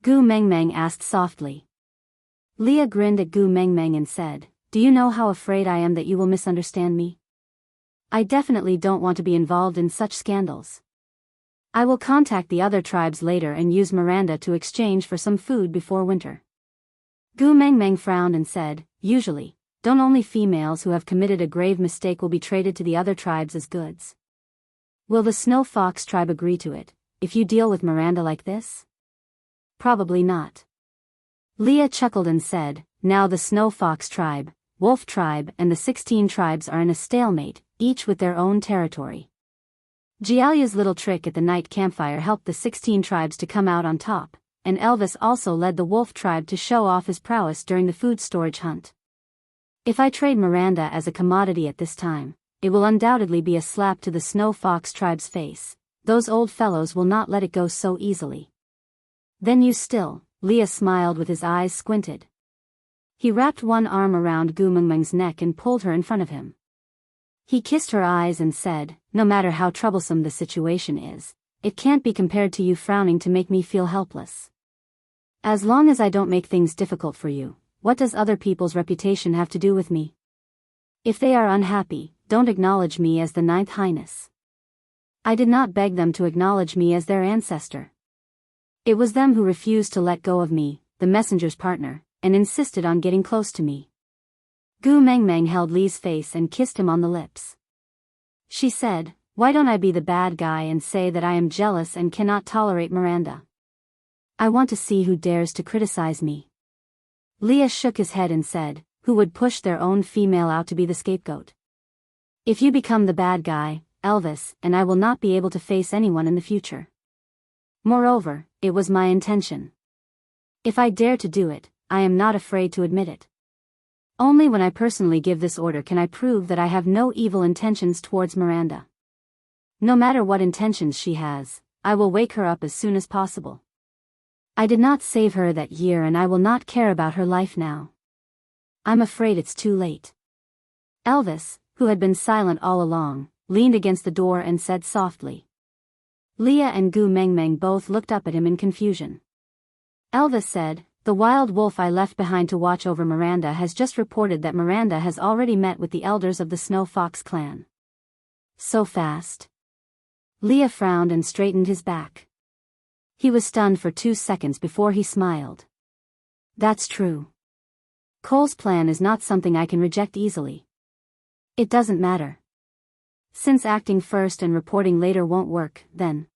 Gu Mengmeng asked softly. Leah grinned at Gu Mengmeng and said, Do you know how afraid I am that you will misunderstand me? I definitely don't want to be involved in such scandals. I will contact the other tribes later and use Miranda to exchange for some food before winter. Gu Mengmeng frowned and said, Usually, don't only females who have committed a grave mistake will be traded to the other tribes as goods? Will the Snow Fox tribe agree to it, if you deal with Miranda like this? Probably not. Leah chuckled and said, Now the Snow Fox tribe, Wolf tribe and the 16 tribes are in a stalemate, each with their own territory. Jialia's little trick at the night campfire helped the 16 tribes to come out on top, and Elvis also led the Wolf tribe to show off his prowess during the food storage hunt. If I trade Miranda as a commodity at this time, it will undoubtedly be a slap to the Snow Fox tribe's face. Those old fellows will not let it go so easily. Then you still, Leah smiled with his eyes squinted. He wrapped one arm around Gu Mengmeng's neck and pulled her in front of him. He kissed her eyes and said, No matter how troublesome the situation is, it can't be compared to you frowning to make me feel helpless. As long as I don't make things difficult for you, what does other people's reputation have to do with me? If they are unhappy, don't acknowledge me as the Ninth Highness. I did not beg them to acknowledge me as their ancestor. It was them who refused to let go of me, the messenger's partner, and insisted on getting close to me. Gu Mengmeng held Lee's face and kissed him on the lips. She said, Why don't I be the bad guy and say that I am jealous and cannot tolerate Miranda? I want to see who dares to criticize me. Leah shook his head and said, Who would push their own female out to be the scapegoat? If you become the bad guy, Elvis and I will not be able to face anyone in the future. Moreover, it was my intention. If I dare to do it, I am not afraid to admit it. Only when I personally give this order can I prove that I have no evil intentions towards Miranda. No matter what intentions she has, I will wake her up as soon as possible. I did not save her that year and I will not care about her life now. I'm afraid it's too late. Elvis, who had been silent all along, leaned against the door and said softly. Leah and Gu Mengmeng both looked up at him in confusion. Elvis said, The wild wolf I left behind to watch over Miranda has just reported that Miranda has already met with the elders of the Snow Fox clan. So fast? Leah frowned and straightened his back. He was stunned for 2 seconds before he smiled. That's true. Cole's plan is not something I can reject easily. It doesn't matter. Since acting first and reporting later won't work, then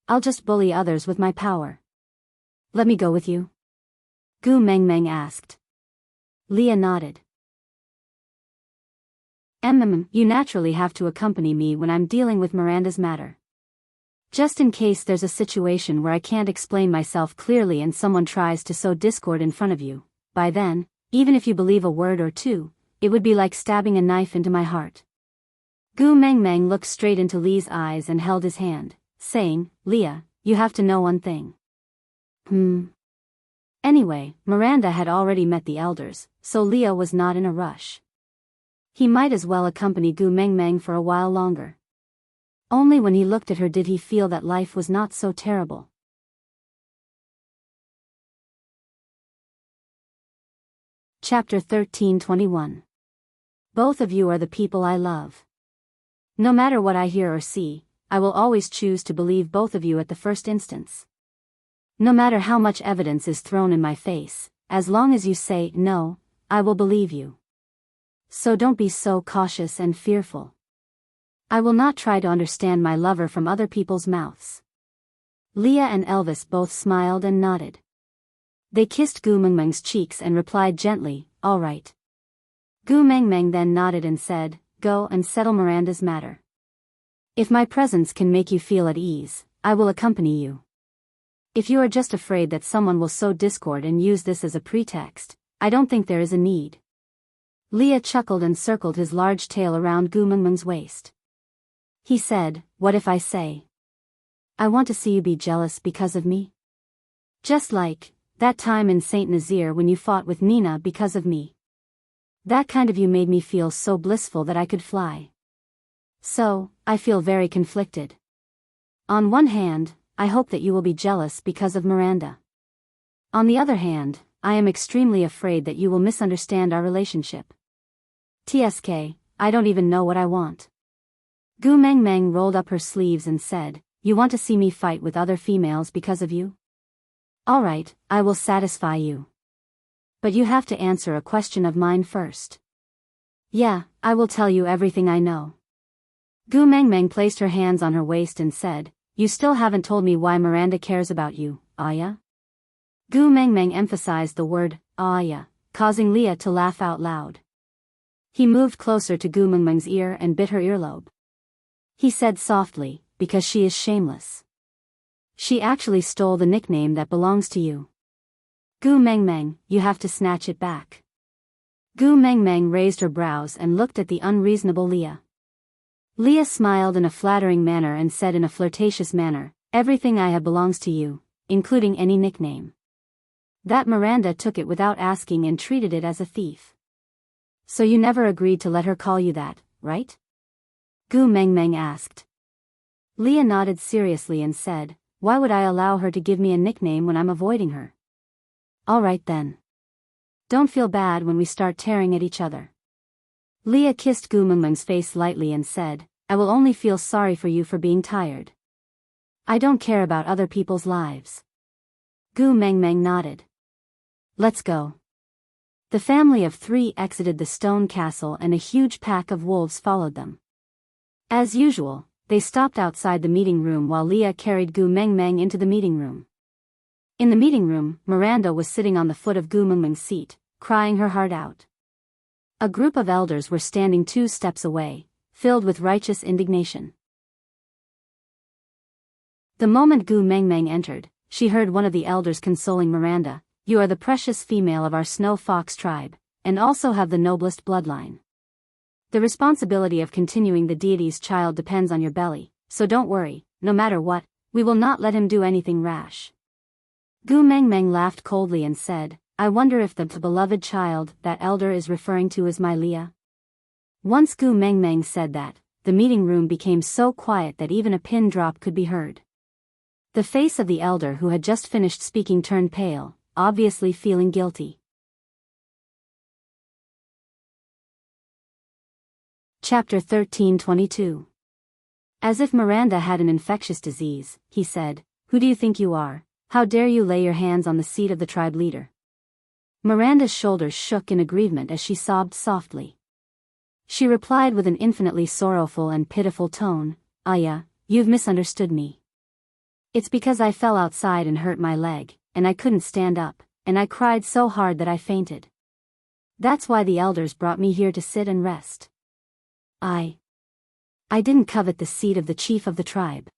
I'll just bully others with my power. Let me go with you? Gu Mengmeng asked. Leah nodded. You naturally have to accompany me when I'm dealing with Miranda's matter. Just in case there's a situation where I can't explain myself clearly and someone tries to sow discord in front of you. By then, even if you believe a word or two, it would be like stabbing a knife into my heart. Gu Mengmeng looked straight into Lee's eyes and held his hand, saying, Leah, you have to know one thing. Anyway, Miranda had already met the elders, so Leah was not in a rush. He might as well accompany Gu Mengmeng for a while longer. Only when he looked at her did he feel that life was not so terrible. Chapter 13:21. Both of you are the people I love. No matter what I hear or see, I will always choose to believe both of you at the first instance. No matter how much evidence is thrown in my face, as long as you say no, I will believe you. So don't be so cautious and fearful. I will not try to understand my lover from other people's mouths. Leah and Elvis both smiled and nodded. They kissed Gu Mengmeng's cheeks and replied gently, all right. Gu Mengmeng then nodded and said, go and settle Miranda's matter. If my presence can make you feel at ease, I will accompany you. If you are just afraid that someone will sow discord and use this as a pretext, I don't think there is a need. Leah chuckled and circled his large tail around Gu Mengmeng's waist. He said, what if I say, I want to see you be jealous because of me? Just like that time in Saint Nazaire when you fought with Nina because of me. That kind of you made me feel so blissful that I could fly. So, I feel very conflicted. On one hand, I hope that you will be jealous because of Miranda. On the other hand, I am extremely afraid that you will misunderstand our relationship. TSK, I don't even know what I want. Gu Mengmeng rolled up her sleeves and said, you want to see me fight with other females because of you? Alright, I will satisfy you. But you have to answer a question of mine first. Yeah, I will tell you everything I know. Gu Mengmeng placed her hands on her waist and said, you still haven't told me why Miranda cares about you, Aya? Gu Mengmeng emphasized the word, Aya, causing Leah to laugh out loud. He moved closer to Gu Mengmeng's ear and bit her earlobe. He said softly, because she is shameless. She actually stole the nickname that belongs to you. Gu Mengmeng, you have to snatch it back. Gu Mengmeng raised her brows and looked at the unreasonable Leah. Leah smiled in a flattering manner and said in a flirtatious manner, everything I have belongs to you, including any nickname. That Miranda took it without asking and treated it as a thief. So you never agreed to let her call you that, right? Gu Mengmeng asked. Leah nodded seriously and said, why would I allow her to give me a nickname when I'm avoiding her? All right then. Don't feel bad when we start tearing at each other. Leah kissed Gu Mengmeng's face lightly and said, I will only feel sorry for you for being tired. I don't care about other people's lives. Gu Mengmeng nodded. Let's go. The family of three exited the stone castle and a huge pack of wolves followed them. As usual, they stopped outside the meeting room while Leah carried Gu Mengmeng into the meeting room. In the meeting room, Miranda was sitting on the foot of Gu Mengmeng's seat, crying her heart out. A group of elders were standing 2 steps away, filled with righteous indignation. The moment Gu Mengmeng entered, she heard one of the elders consoling Miranda, you are the precious female of our snow fox tribe, and also have the noblest bloodline. The responsibility of continuing the deity's child depends on your belly, so don't worry, no matter what, we will not let him do anything rash. Gu Mengmeng laughed coldly and said, I wonder if the beloved child that elder is referring to is my Leah. Once Gu Mengmeng said that, the meeting room became so quiet that even a pin drop could be heard. The face of the elder who had just finished speaking turned pale, obviously feeling guilty. Chapter 13:22. As if Miranda had an infectious disease, he said, who do you think you are? How dare you lay your hands on the seat of the tribe leader? Miranda's shoulders shook in aggrievement as she sobbed softly. She replied with an infinitely sorrowful and pitiful tone, Aya, you've misunderstood me. It's because I fell outside and hurt my leg, and I couldn't stand up, and I cried so hard that I fainted. That's why the elders brought me here to sit and rest. I didn't covet the seat of the chief of the tribe.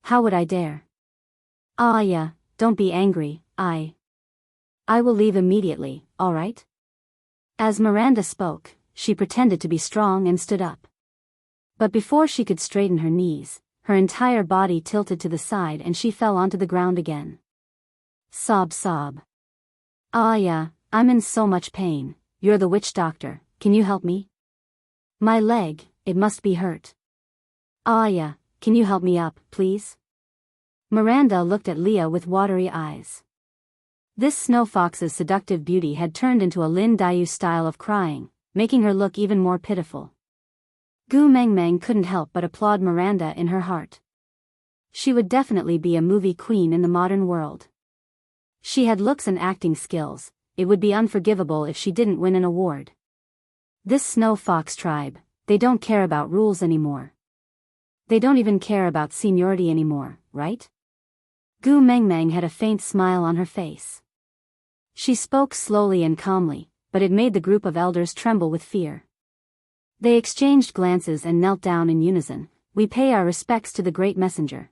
How would I dare? Aya, don't be angry, I will leave immediately, all right? As Miranda spoke, she pretended to be strong and stood up. But before she could straighten her knees, her entire body tilted to the side and she fell onto the ground again. Sob, sob. Aya, I'm in so much pain. You're the witch doctor, can you help me? My leg, it must be hurt. Aya, can you help me up, please? Miranda looked at Leah with watery eyes. This snow fox's seductive beauty had turned into a Lin Dayu style of crying, making her look even more pitiful. Gu Mengmeng couldn't help but applaud Miranda in her heart. She would definitely be a movie queen in the modern world. She had looks and acting skills, it would be unforgivable if she didn't win an award. This snow fox tribe, they don't care about rules anymore. They don't even care about seniority anymore, right? Gu Mengmeng had a faint smile on her face. She spoke slowly and calmly, but it made the group of elders tremble with fear. They exchanged glances and knelt down in unison. We pay our respects to the great messenger.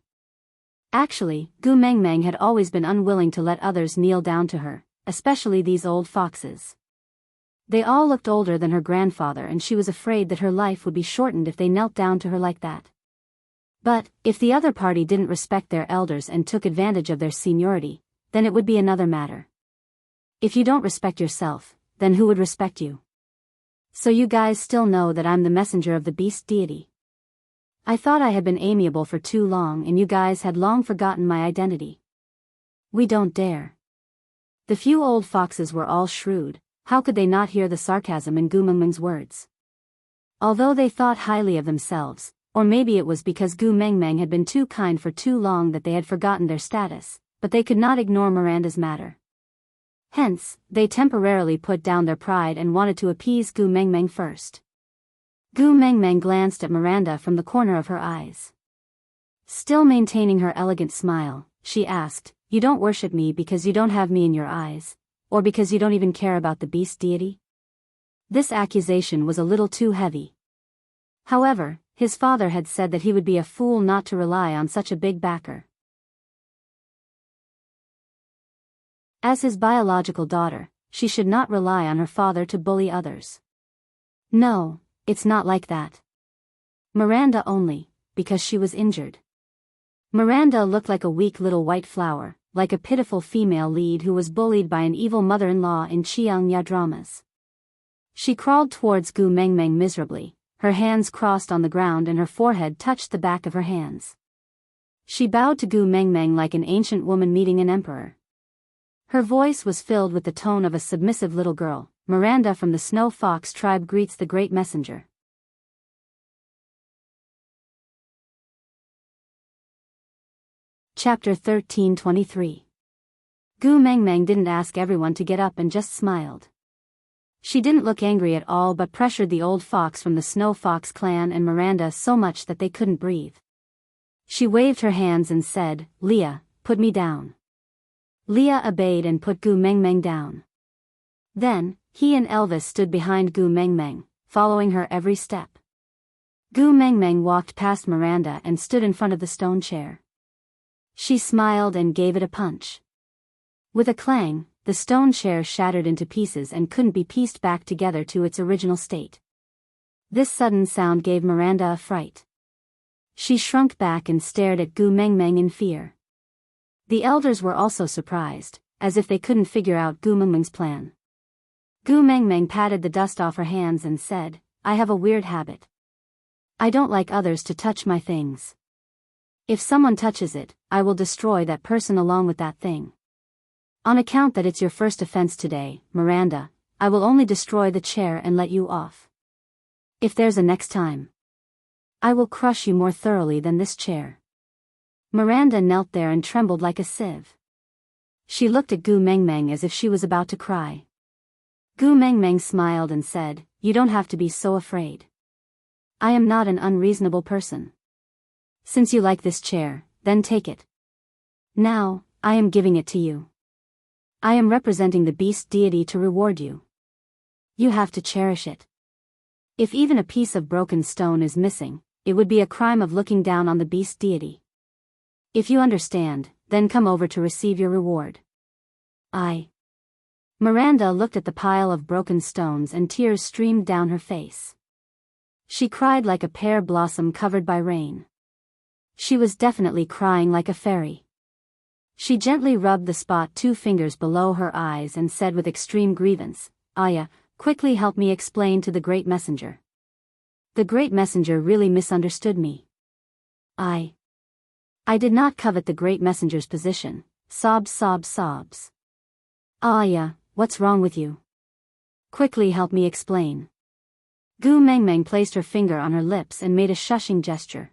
Actually, Gu Mengmeng had always been unwilling to let others kneel down to her, especially these old foxes. They all looked older than her grandfather and she was afraid that her life would be shortened if they knelt down to her like that. But, if the other party didn't respect their elders and took advantage of their seniority, then it would be another matter. If you don't respect yourself, then who would respect you? So you guys still know that I'm the messenger of the beast deity. I thought I had been amiable for too long and you guys had long forgotten my identity. We don't dare. The few old foxes were all shrewd, how could they not hear the sarcasm in Gu Mengmeng's words? Although they thought highly of themselves, or maybe it was because Gu Mengmeng had been too kind for too long that they had forgotten their status, but they could not ignore Miranda's matter. Hence, they temporarily put down their pride and wanted to appease Gu Mengmeng first. Gu Mengmeng glanced at Miranda from the corner of her eyes. Still maintaining her elegant smile, she asked, you don't worship me because you don't have me in your eyes, or because you don't even care about the beast deity? This accusation was a little too heavy. However, his father had said that he would be a fool not to rely on such a big backer. As his biological daughter, she should not rely on her father to bully others. No, it's not like that. Miranda only, because she was injured. Miranda looked like a weak little white flower, like a pitiful female lead who was bullied by an evil mother-in-law in Qiangya dramas. She crawled towards Gu Mengmeng miserably, her hands crossed on the ground and her forehead touched the back of her hands. She bowed to Gu Mengmeng like an ancient woman meeting an emperor. Her voice was filled with the tone of a submissive little girl. Miranda from the Snow Fox tribe greets the great messenger. Chapter 13:23. Gu Mengmeng didn't ask everyone to get up and just smiled. She didn't look angry at all but pressured the old fox from the Snow Fox clan and Miranda so much that they couldn't breathe. She waved her hands and said, Leah, put me down. Leah obeyed and put Gu Mengmeng down. Then, he and Elvis stood behind Gu Mengmeng, following her every step. Gu Mengmeng walked past Miranda and stood in front of the stone chair. She smiled and gave it a punch. With a clang, the stone chair shattered into pieces and couldn't be pieced back together to its original state. This sudden sound gave Miranda a fright. She shrunk back and stared at Gu Mengmeng in fear. The elders were also surprised, as if they couldn't figure out Gu Mengmeng's plan. Gu Mengmeng patted the dust off her hands and said, I have a weird habit. I don't like others to touch my things. If someone touches it, I will destroy that person along with that thing. On account that it's your first offense today, Miranda, I will only destroy the chair and let you off. If there's a next time, I will crush you more thoroughly than this chair. Miranda knelt there and trembled like a sieve. She looked at Gu Mengmeng as if she was about to cry. Gu Mengmeng smiled and said, you don't have to be so afraid. I am not an unreasonable person. Since you like this chair, then take it. Now, I am giving it to you. I am representing the beast deity to reward you. You have to cherish it. If even a piece of broken stone is missing, it would be a crime of looking down on the beast deity. If you understand, then come over to receive your reward. Miranda looked at the pile of broken stones and tears streamed down her face. She cried like a pear blossom covered by rain. She was definitely crying like a fairy. She gently rubbed the spot 2 fingers below her eyes and said with extreme grievance, Aya, quickly help me explain to the great messenger. The great messenger really misunderstood me. I did not covet the great messenger's position. Sobs. Aya, what's wrong with you? Quickly help me explain. Gu Mengmeng placed her finger on her lips and made a shushing gesture.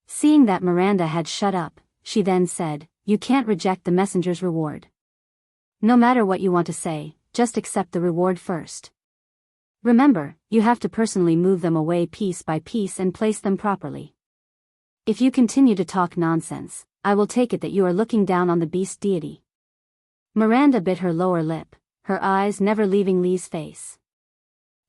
Seeing that Miranda had shut up, she then said, you can't reject the messenger's reward. No matter what you want to say, just accept the reward first. Remember, you have to personally move them away piece by piece and place them properly. If you continue to talk nonsense, I will take it that you are looking down on the beast deity. Miranda bit her lower lip, her eyes never leaving Li's face.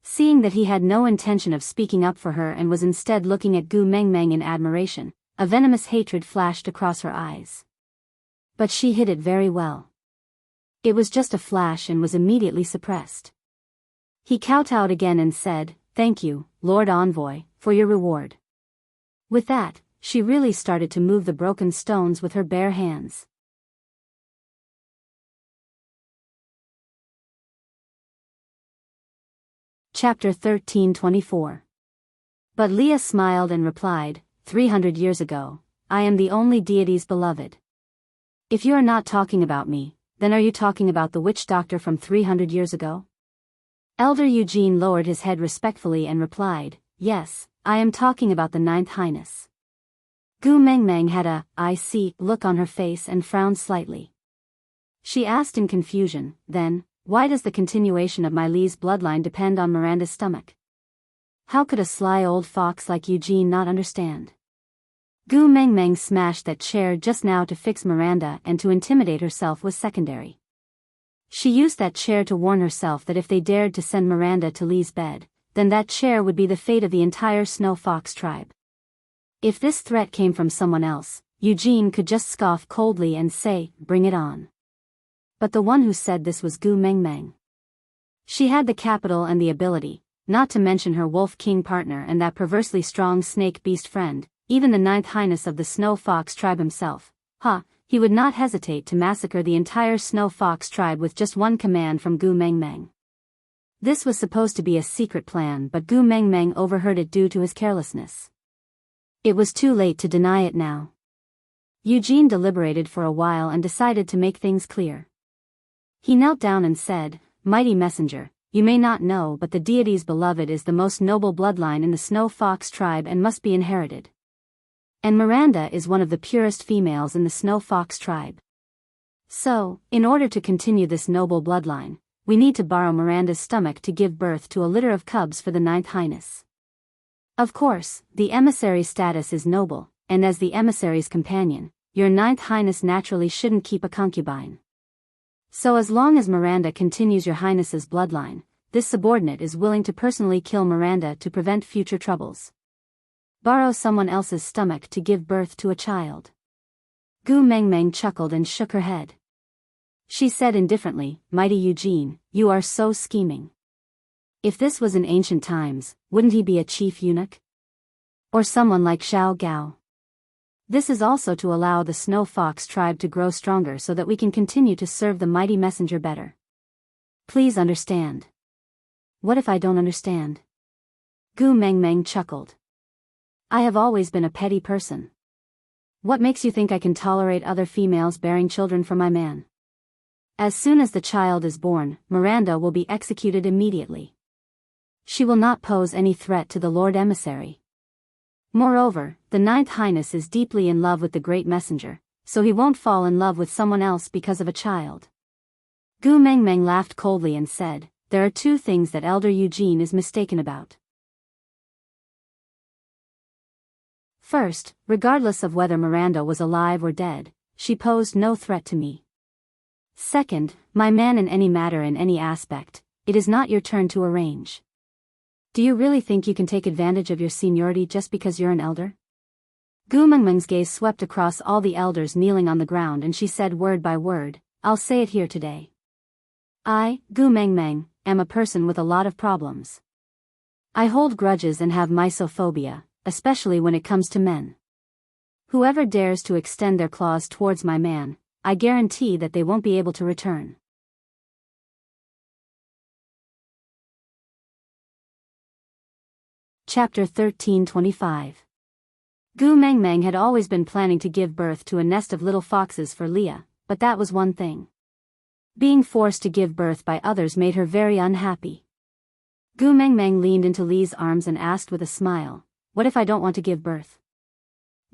Seeing that he had no intention of speaking up for her and was instead looking at Gu Mengmeng in admiration, a venomous hatred flashed across her eyes. But she hid it very well. It was just a flash and was immediately suppressed. He kowtowed again and said, thank you, Lord Envoy, for your reward. With that, she really started to move the broken stones with her bare hands. Chapter 1324. But Leah smiled and replied, 300 years ago, I am the only deity's beloved. If you are not talking about me, then are you talking about the witch doctor from 300 years ago? Elder Eugene lowered his head respectfully and replied, yes, I am talking about the Ninth Highness. Gu Mengmeng had a, I see, look on her face and frowned slightly. She asked in confusion, then, why does the continuation of my Li's bloodline depend on Miranda's stomach? How could a sly old fox like Eugene not understand? Gu Mengmeng smashed that chair just now to fix Miranda, and to intimidate herself was secondary. She used that chair to warn herself that if they dared to send Miranda to Li's bed, then that chair would be the fate of the entire Snow Fox tribe. If this threat came from someone else, Eugene could just scoff coldly and say, bring it on. But the one who said this was Gu Mengmeng. She had the capital and the ability, not to mention her Wolf King partner and that perversely strong snake beast friend, even the Ninth Highness of the Snow Fox tribe himself. He would not hesitate to massacre the entire Snow Fox tribe with just one command from Gu Mengmeng. This was supposed to be a secret plan, but Gu Mengmeng overheard it due to his carelessness. It was too late to deny it now. Eugene deliberated for a while and decided to make things clear. He knelt down and said, Mighty Messenger, you may not know, but the deity's beloved is the most noble bloodline in the Snow Fox tribe and must be inherited. And Miranda is one of the purest females in the Snow Fox tribe. So, in order to continue this noble bloodline, we need to borrow Miranda's stomach to give birth to a litter of cubs for the Ninth Highness. Of course, the emissary's status is noble, and as the emissary's companion, your Ninth Highness naturally shouldn't keep a concubine. So as long as Miranda continues your Highness's bloodline, this subordinate is willing to personally kill Miranda to prevent future troubles. Borrow someone else's stomach to give birth to a child. Gu Mengmeng chuckled and shook her head. She said indifferently, Mighty Eugene, you are so scheming. If this was in ancient times, wouldn't he be a chief eunuch? Or someone like Xiao Gao? This is also to allow the Snow Fox tribe to grow stronger so that we can continue to serve the mighty messenger better. Please understand. What if I don't understand? Gu Mengmeng chuckled. I have always been a petty person. What makes you think I can tolerate other females bearing children for my man? As soon as the child is born, Miranda will be executed immediately. She will not pose any threat to the Lord Emissary. Moreover, the Ninth Highness is deeply in love with the great messenger, so he won't fall in love with someone else because of a child. Gu Mengmeng laughed coldly and said, there are two things that Elder Eugene is mistaken about. First, regardless of whether Miranda was alive or dead, she posed no threat to me. Second, my man in any matter in any aspect, it is not your turn to arrange. Do you really think you can take advantage of your seniority just because you're an elder? Gu Mengmeng's gaze swept across all the elders kneeling on the ground and she said word by word, I'll say it here today. I, Gu Mengmeng, am a person with a lot of problems. I hold grudges and have misophobia, especially when it comes to men. Whoever dares to extend their claws towards my man, I guarantee that they won't be able to return. Chapter 1325. Gu Mengmeng had always been planning to give birth to a nest of little foxes for Leah, but that was one thing. Being forced to give birth by others made her very unhappy. Gu Mengmeng leaned into Li's arms and asked with a smile, what if I don't want to give birth?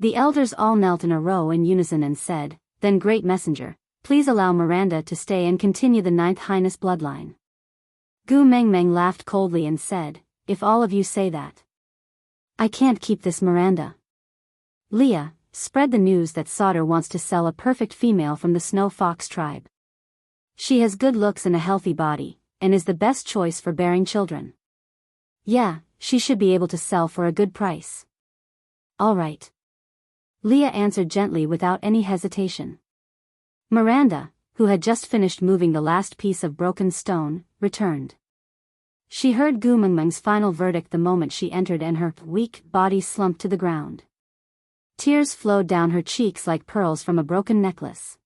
The elders all knelt in a row in unison and said, then Great Messenger, please allow Miranda to stay and continue the 9th Highness bloodline. Gu Mengmeng laughed coldly and said, if all of you say that. I can't keep this Miranda. Leah, spread the news that Sauter wants to sell a perfect female from the Snow Fox tribe. She has good looks and a healthy body, and is the best choice for bearing children. Yeah, she should be able to sell for a good price. All right. Leah answered gently without any hesitation. Miranda, who had just finished moving the last piece of broken stone, returned. She heard Gu Mengmeng's final verdict the moment she entered and her weak body slumped to the ground. Tears flowed down her cheeks like pearls from a broken necklace.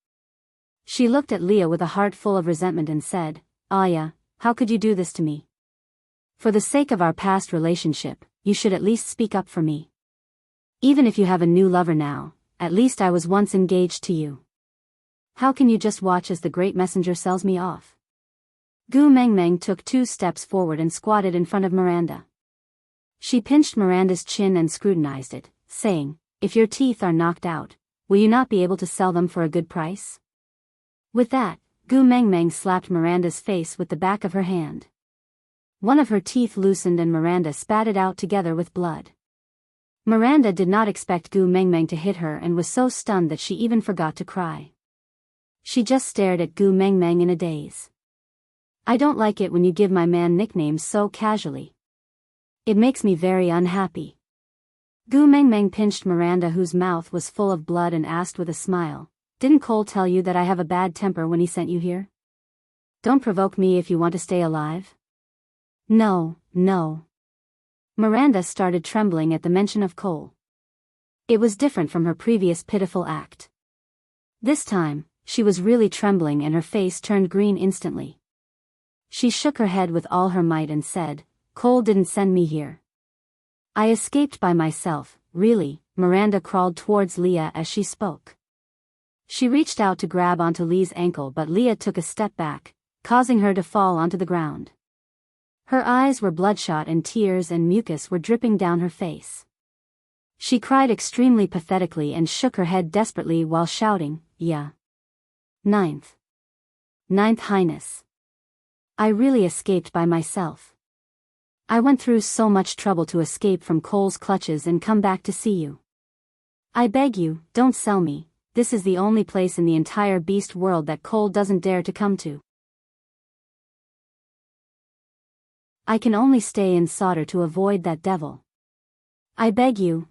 She looked at Leah with a heart full of resentment and said, Aya, how could you do this to me? For the sake of our past relationship, you should at least speak up for me. Even if you have a new lover now, at least I was once engaged to you. How can you just watch as the Great Messenger sells me off? Gu Mengmeng took 2 steps forward and squatted in front of Miranda. She pinched Miranda's chin and scrutinized it, saying, if your teeth are knocked out, will you not be able to sell them for a good price? With that, Gu Mengmeng slapped Miranda's face with the back of her hand. One of her teeth loosened and Miranda spat it out together with blood. Miranda did not expect Gu Mengmeng to hit her and was so stunned that she even forgot to cry. She just stared at Gu Mengmeng in a daze. I don't like it when you give my man nicknames so casually. It makes me very unhappy. Gu Mengmeng pinched Miranda whose mouth was full of blood and asked with a smile, didn't Cole tell you that I have a bad temper when he sent you here? Don't provoke me if you want to stay alive. No, no. Miranda started trembling at the mention of Cole. It was different from her previous pitiful act. This time, she was really trembling and her face turned green instantly. She shook her head with all her might and said, Cole didn't send me here. I escaped by myself, really. Miranda crawled towards Leah as she spoke. She reached out to grab onto Lee's ankle but Leah took a step back, causing her to fall onto the ground. Her eyes were bloodshot and tears and mucus were dripping down her face. She cried extremely pathetically and shook her head desperately while shouting, yeah. 9th Highness. I really escaped by myself. I went through so much trouble to escape from Cole's clutches and come back to see you. I beg you, don't sell me, this is the only place in the entire beast world that Cole doesn't dare to come to. I can only stay in Sauter to avoid that devil. I beg you,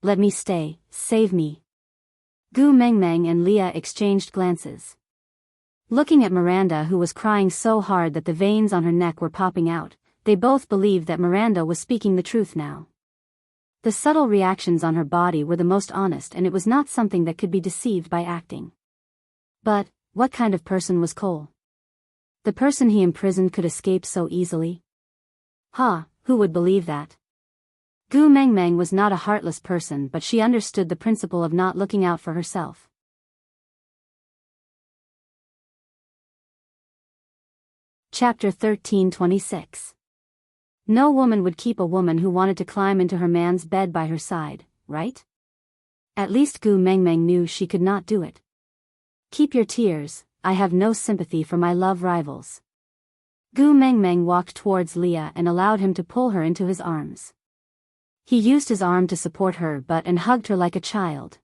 let me stay, save me. Gu Mengmeng and Leah exchanged glances. Looking at Miranda who was crying so hard that the veins on her neck were popping out, they both believed that Miranda was speaking the truth now. The subtle reactions on her body were the most honest and it was not something that could be deceived by acting. But, what kind of person was Cole? The person he imprisoned could escape so easily? Who would believe that? Gu Mengmeng was not a heartless person but she understood the principle of not looking out for herself. Chapter 1326. No woman would keep a woman who wanted to climb into her man's bed by her side, right? At least Gu Mengmeng knew she could not do it. Keep your tears, I have no sympathy for my love rivals. Gu Mengmeng walked towards Leah and allowed him to pull her into his arms. He used his arm to support her butt and hugged her like a child.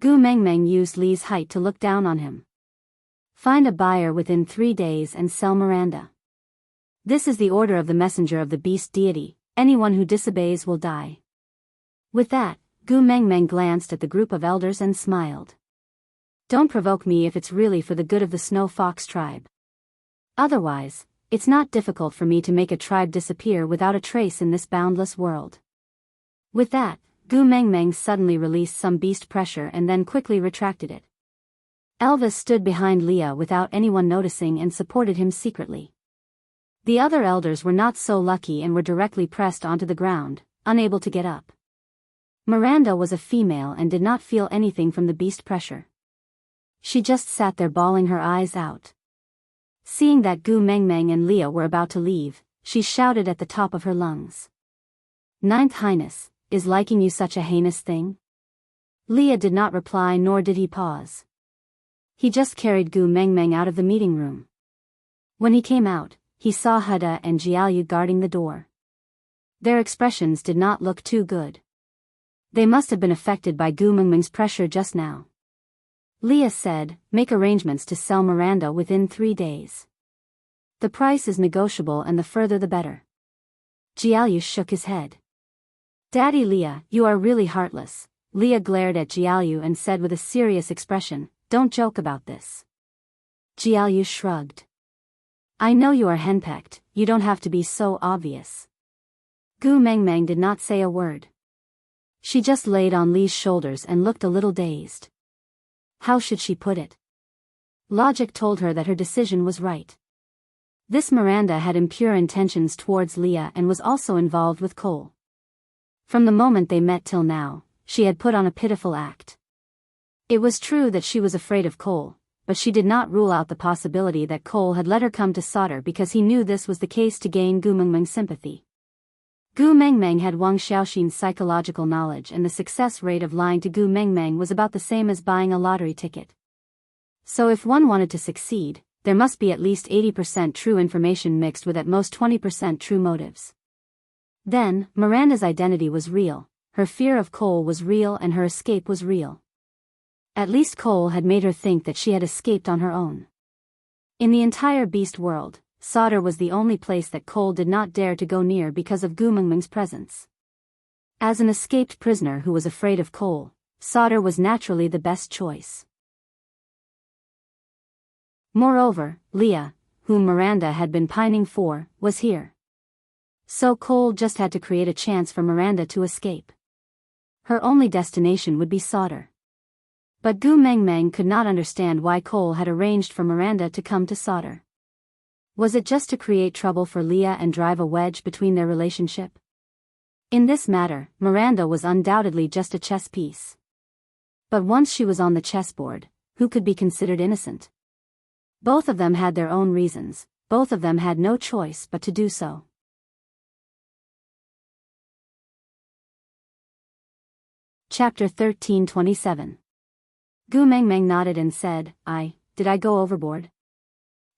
Gu Mengmeng used Li's height to look down on him. Find a buyer within 3 days and sell Miranda. This is the order of the messenger of the beast deity. Anyone who disobeys will die. With that, Gu Mengmeng glanced at the group of elders and smiled. Don't provoke me if it's really for the good of the Snow Fox tribe. Otherwise, it's not difficult for me to make a tribe disappear without a trace in this boundless world. With that, Gu Mengmeng suddenly released some beast pressure and then quickly retracted it. Elvis stood behind Leah without anyone noticing and supported him secretly. The other elders were not so lucky and were directly pressed onto the ground, unable to get up. Miranda was a female and did not feel anything from the beast pressure. She just sat there bawling her eyes out. Seeing that Gu Mengmeng and Leah were about to leave, she shouted at the top of her lungs. Ninth Highness, is liking you such a heinous thing? Leah did not reply nor did he pause. He just carried Gu Mengmeng out of the meeting room. When he came out, he saw Huda and Jiaoyu guarding the door. Their expressions did not look too good. They must have been affected by Gu Mengmeng's pressure just now. Leah said, make arrangements to sell Miranda within 3 days. The price is negotiable and the further the better. Jiaoyu shook his head. Daddy Leah, you are really heartless. Leah glared at Jiaoyu and said with a serious expression, don't joke about this. Jiaoyu shrugged. I know you are henpecked, you don't have to be so obvious. Gu Mengmeng did not say a word. She just laid on Li's shoulders and looked a little dazed. How should she put it? Logic told her that her decision was right. This Miranda had impure intentions towards Leah and was also involved with Cole. From the moment they met till now, she had put on a pitiful act. It was true that she was afraid of Cole, but she did not rule out the possibility that Cole had let her come to solder because he knew this was the case to gain Gu Mengmeng's sympathy. Gu Mengmeng had Wang Xiaoxin's psychological knowledge and the success rate of lying to Gu Mengmeng was about the same as buying a lottery ticket. So if one wanted to succeed, there must be at least 80% true information mixed with at most 20% true motives. Then, Miranda's identity was real, her fear of Cole was real and her escape was real. At least Cole had made her think that she had escaped on her own. In the entire beast world, Solder was the only place that Cole did not dare to go near because of Gu Mengmeng's presence. As an escaped prisoner who was afraid of Cole, Solder was naturally the best choice. Moreover, Leah, whom Miranda had been pining for, was here. So Cole just had to create a chance for Miranda to escape. Her only destination would be Solder. But Gu Mengmeng could not understand why Cole had arranged for Miranda to come to Solder. Was it just to create trouble for Leah and drive a wedge between their relationship? In this matter, Miranda was undoubtedly just a chess piece. But once she was on the chessboard, who could be considered innocent? Both of them had their own reasons, both of them had no choice but to do so. Chapter 13:27. Gu Mengmeng nodded and said, did I go overboard?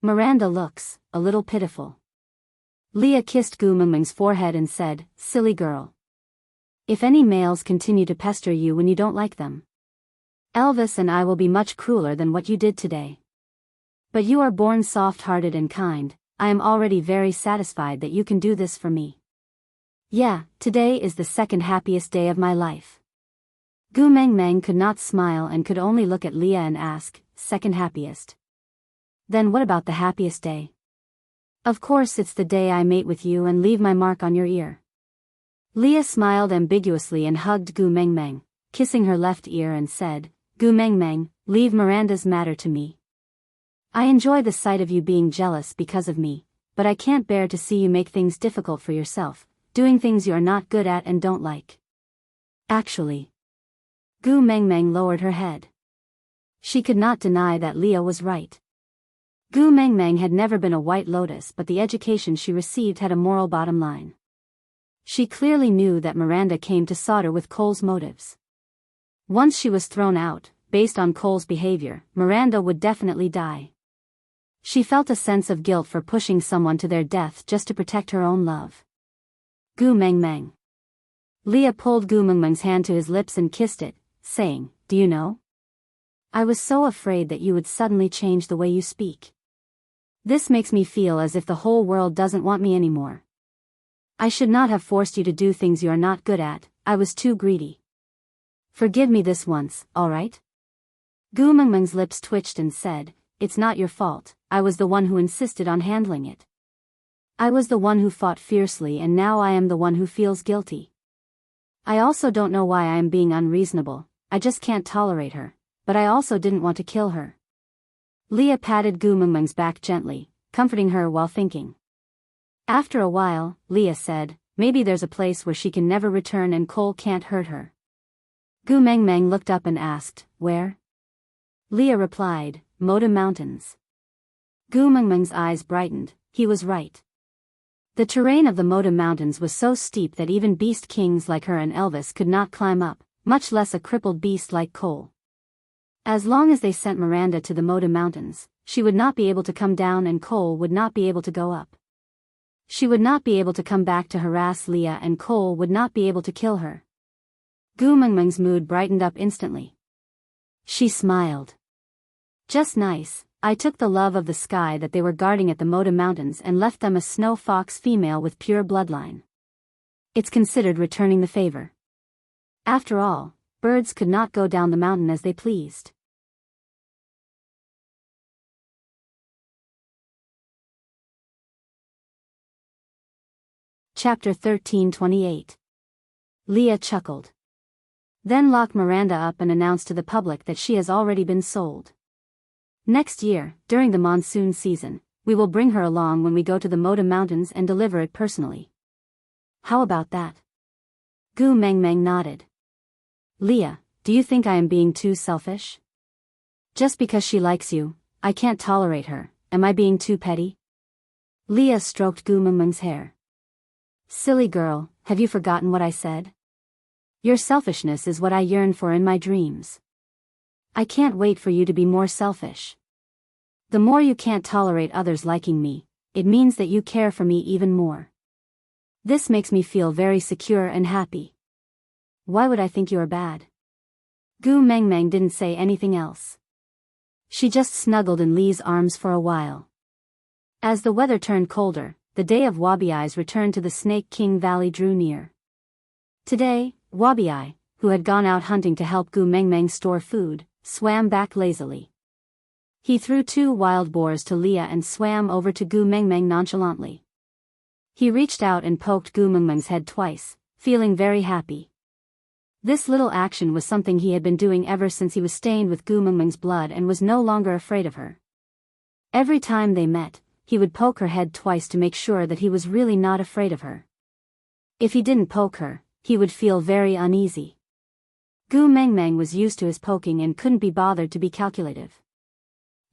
Miranda looks, a little pitiful. Leah kissed Gu Mengmeng's forehead and said, silly girl. If any males continue to pester you when you don't like them, Elvis and I will be much crueler than what you did today. But you are born soft-hearted and kind, I am already very satisfied that you can do this for me. Yeah, today is the second happiest day of my life. Gu Mengmeng could not smile and could only look at Leah and ask, second happiest? Then what about the happiest day? Of course it's the day I mate with you and leave my mark on your ear. Leah smiled ambiguously and hugged Gu Mengmeng, kissing her left ear and said, Gu Mengmeng, leave Miranda's matter to me. I enjoy the sight of you being jealous because of me, but I can't bear to see you make things difficult for yourself, doing things you are not good at and don't like. Actually, Gu Mengmeng lowered her head. She could not deny that Leah was right. Gu Mengmeng had never been a white lotus, but the education she received had a moral bottom line. She clearly knew that Miranda came to Solder with Cole's motives. Once she was thrown out, based on Cole's behavior, Miranda would definitely die. She felt a sense of guilt for pushing someone to their death just to protect her own love. Gu Meng Meng. Leah pulled Gu Meng Meng's hand to his lips and kissed it, saying, "Do you know? I was so afraid that you would suddenly change the way you speak. This makes me feel as if the whole world doesn't want me anymore. I should not have forced you to do things you are not good at, I was too greedy. Forgive me this once, alright?" Gu Meng Meng's lips twitched and said, "It's not your fault, I was the one who insisted on handling it. I was the one who fought fiercely and now I am the one who feels guilty. I also don't know why I am being unreasonable, I just can't tolerate her, but I also didn't want to kill her." Leah patted Gu Meng Meng's back gently, comforting her while thinking. After a while, Leah said, "Maybe there's a place where she can never return and Cole can't hurt her." Gu Meng Meng looked up and asked, "Where?" Leah replied, "Moda Mountains." Gu Meng Meng's eyes brightened, he was right. The terrain of the Moda Mountains was so steep that even beast kings like her and Elvis could not climb up, much less a crippled beast like Cole. As long as they sent Miranda to the Moda Mountains, she would not be able to come down and Cole would not be able to go up. She would not be able to come back to harass Leah and Cole would not be able to kill her. Gu Meng Meng's mood brightened up instantly. She smiled. "Just nice, I took the love of the sky that they were guarding at the Moda Mountains and left them a snow fox female with pure bloodline. It's considered returning the favor. After all, birds could not go down the mountain as they pleased." Chapter 13:28. Leah chuckled. Then lock Miranda up and announce to the public that she has already been sold. Next year, during the monsoon season, we will bring her along when we go to the Moda Mountains and deliver it personally. How about that? Gu Meng Meng nodded. Leah, do you think I am being too selfish? Just because she likes you, I can't tolerate her, am I being too petty? Leah stroked Gu Meng Meng's hair. Silly girl, have you forgotten what I said? Your selfishness is what I yearn for in my dreams. I can't wait for you to be more selfish. The more you can't tolerate others liking me, it means that you care for me even more. This makes me feel very secure and happy. Why would I think you are bad? Gu Meng Meng didn't say anything else. She just snuggled in Lee's arms for a while. As the weather turned colder, the day of Wabi-Ai's return to the Snake King Valley drew near. Today, Wabi-Ai, who had gone out hunting to help Gu Meng Meng store food, swam back lazily. He threw 2 wild boars to Leah and swam over to Gu Meng Meng nonchalantly. He reached out and poked Gu Meng Meng's head twice, feeling very happy. This little action was something he had been doing ever since he was stained with Gu Meng Meng's blood and was no longer afraid of her. Every time they met, he would poke her head twice to make sure that he was really not afraid of her. If he didn't poke her, he would feel very uneasy. Gu Meng Meng was used to his poking and couldn't be bothered to be calculative.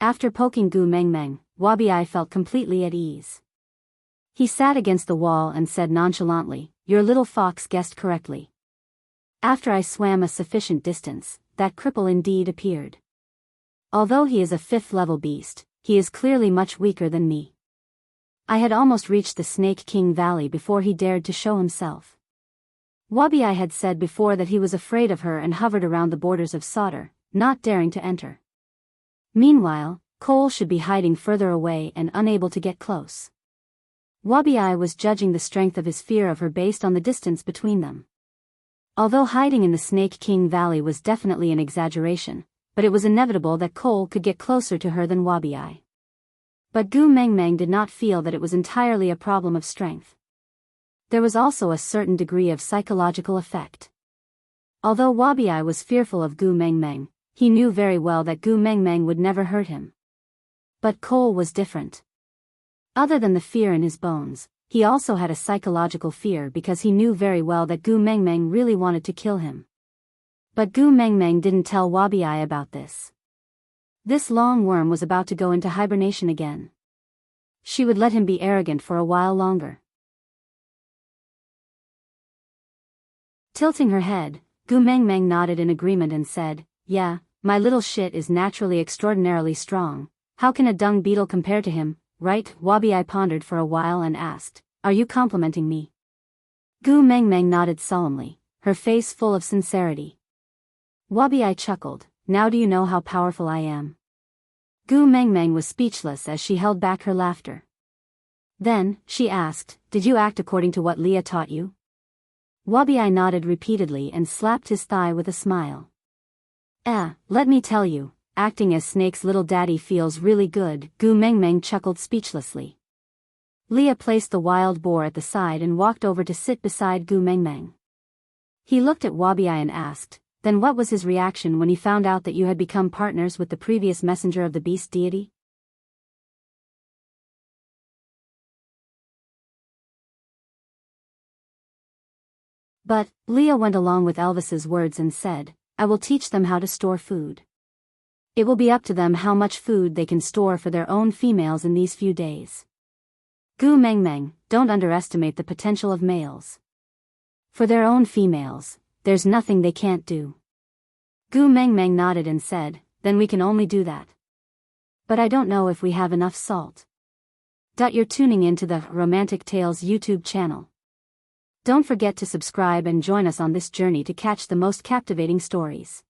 After poking Gu Meng Meng, Wabi-Ai felt completely at ease. He sat against the wall and said nonchalantly, "Your little fox guessed correctly. After I swam a sufficient distance, that cripple indeed appeared. Although he is a 5th-level beast, he is clearly much weaker than me. I had almost reached the Snake King Valley before he dared to show himself." Wabi-Ai had said before that he was afraid of her and hovered around the borders of Sauter, not daring to enter. Meanwhile, Cole should be hiding further away and unable to get close. Wabi-Ai was judging the strength of his fear of her based on the distance between them. Although hiding in the Snake King Valley was definitely an exaggeration, but it was inevitable that Cole could get closer to her than Wabi-Ai. But Gu Meng Meng did not feel that it was entirely a problem of strength. There was also a certain degree of psychological effect. Although Wabi-Ai was fearful of Gu Meng Meng, he knew very well that Gu Meng Meng would never hurt him. But Cole was different. Other than the fear in his bones, he also had a psychological fear because he knew very well that Gu Meng Meng really wanted to kill him. But Gu Meng Meng didn't tell Wabi-Ai about this. This long worm was about to go into hibernation again. She would let him be arrogant for a while longer. Tilting her head, Gu Meng Meng nodded in agreement and said, "Yeah, my little shit is naturally extraordinarily strong, How can a dung beetle compare to him, right? Wabi-I pondered for a while and asked, are you complimenting me? Gu Mengmeng nodded solemnly, her face full of sincerity. Wabi-I chuckled, now do you know how powerful I am? Gu Mengmeng was speechless as she held back her laughter. Then, she asked, did you act according to what Leah taught you? Wabi-I nodded repeatedly and slapped his thigh with a smile. Let me tell you, acting as Snake's little daddy feels really good, Gu Mengmeng chuckled speechlessly. Leah placed the wild boar at the side and walked over to sit beside Gu Mengmeng. He looked at Wabi-I and asked, then what was his reaction when he found out that you had become partners with the previous messenger of the beast deity? But, Leah went along with Elvis's words and said, I will teach them how to store food. It will be up to them how much food they can store for their own females in these few days. Gu Mengmeng, don't underestimate the potential of males. For their own females, there's nothing they can't do. Gu Mengmeng nodded and said, then we can only do that. But I don't know if we have enough salt. You're tuning into the Romantic Tales YouTube channel. Don't forget to subscribe and join us on this journey to catch the most captivating stories.